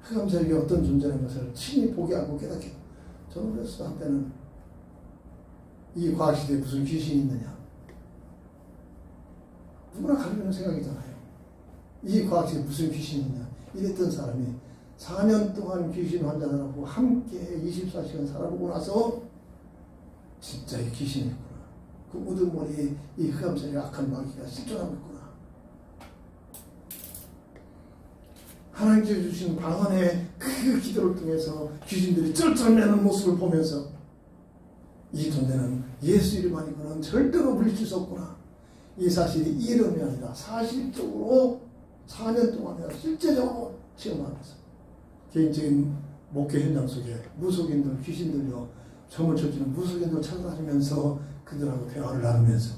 흑암세력이 어떤 존재라는 것을 친히 보게 하고 깨닫게. 저는 그래서 한때는 이 과학시대에 무슨 귀신이 있느냐 누구나 가리는 생각이잖아요. 이 과학시대에 무슨 귀신이 있냐 이랬던 사람이 4년 동안 귀신 환자들하고 함께 24시간 살아보고 나서 진짜 이 귀신이 있구나. 그 우두머리에 이 흑암세력의 악한 마귀가 실존하고 있구나. 하나님께서 주신 방언의 그 기도를 통해서 귀신들이 쩔쩔매는 모습을 보면서 이 존재는 예수 이름 아니고는 절대로 물리칠 수 없구나. 이 사실이 이름이 아니라 사실적으로 4년 동안 내가 실제적으로 체험하면서 개인적인 목회 현장 속에 무속인들, 귀신들요, 점을 쳐주는 무속인들 찾아다니면서 그들하고 대화를 나누면서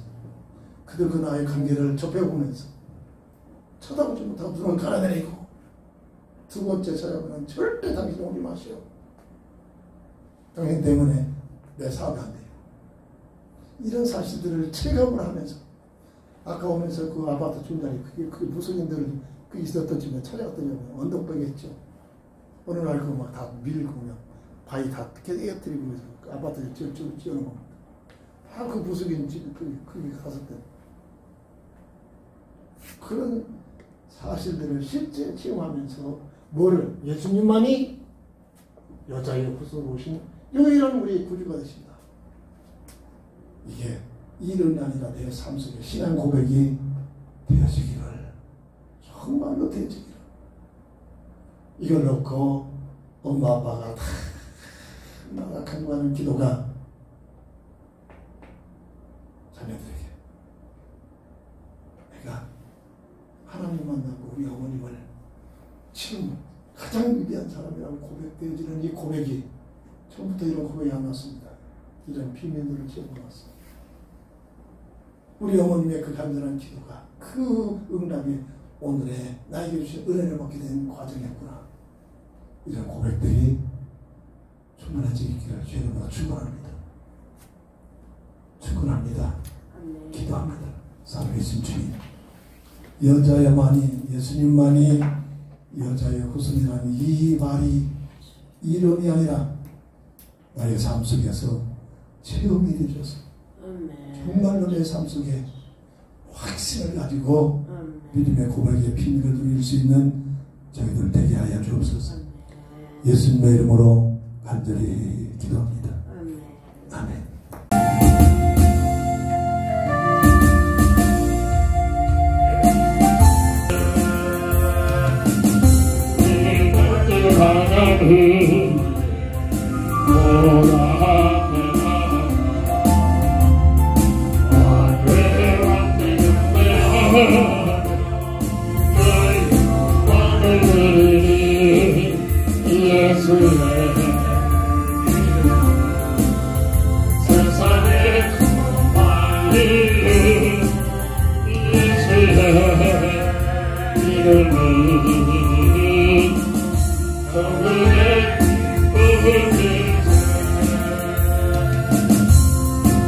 그들 그 나의 관계를 접해보면서 쳐다보지 못하고 눈을 깔아내리고 두 번째 찾아보면 절대 당신 오지 마시오. 당신 때문에 내 사업이 안 돼요. 이런 사실들을 체감을 하면서 아까 오면서 그 아파트 중간에 그 무속인들 그 있었던 집에 찾아갔더니 언덕배겠죠. 어느 날 그거 막 다 밀고 그냥 바위 다 깨뜨리고 그 아파트에 지어놓은 겁니다. 다 그 무속인 집 거기 갔을 때 그런 사실들을 실제 체험하면서 뭐를 예수님만이 여자의 후손으로 오신 유일한 우리의 구주가 되십니다. 이게 일은 아니라 내 삶 속에 신앙 고백이 되어지기를 정말로 되어지기를 이걸 놓고 엄마 아빠가 다 얼마나 간구하는 기도가 자녀들에게 내가 하나님 만나고 우리 어머님을 지금 가장 위대한 사람이라고 고백되어지는 이 고백이 처음부터 이런 고백이 안 났습니다. 이런 비밀들을 지어놓았습니다. 우리 어머님의 그 간절한 기도가 그 응답이 오늘의 나에게 주신 은혜를 받게 된 과정이었구나. 이런 고백들이 충만해지기를 주님으로 축원합니다. 축원합니다. 기도합니다. 살아계신 주님, 여자야만이, 예수님만이 여자의 후손이라는 이 말이 이론이 아니라 나의 삶 속에서 체험이 되셔서 정말로 내 삶 속에 확신을 가지고 믿음의 고백의 비밀을 누릴 수 있는 저희들 되게 하여 주옵소서. 예수님의 이름으로 간절히 기도합니다. 아멘. 이름이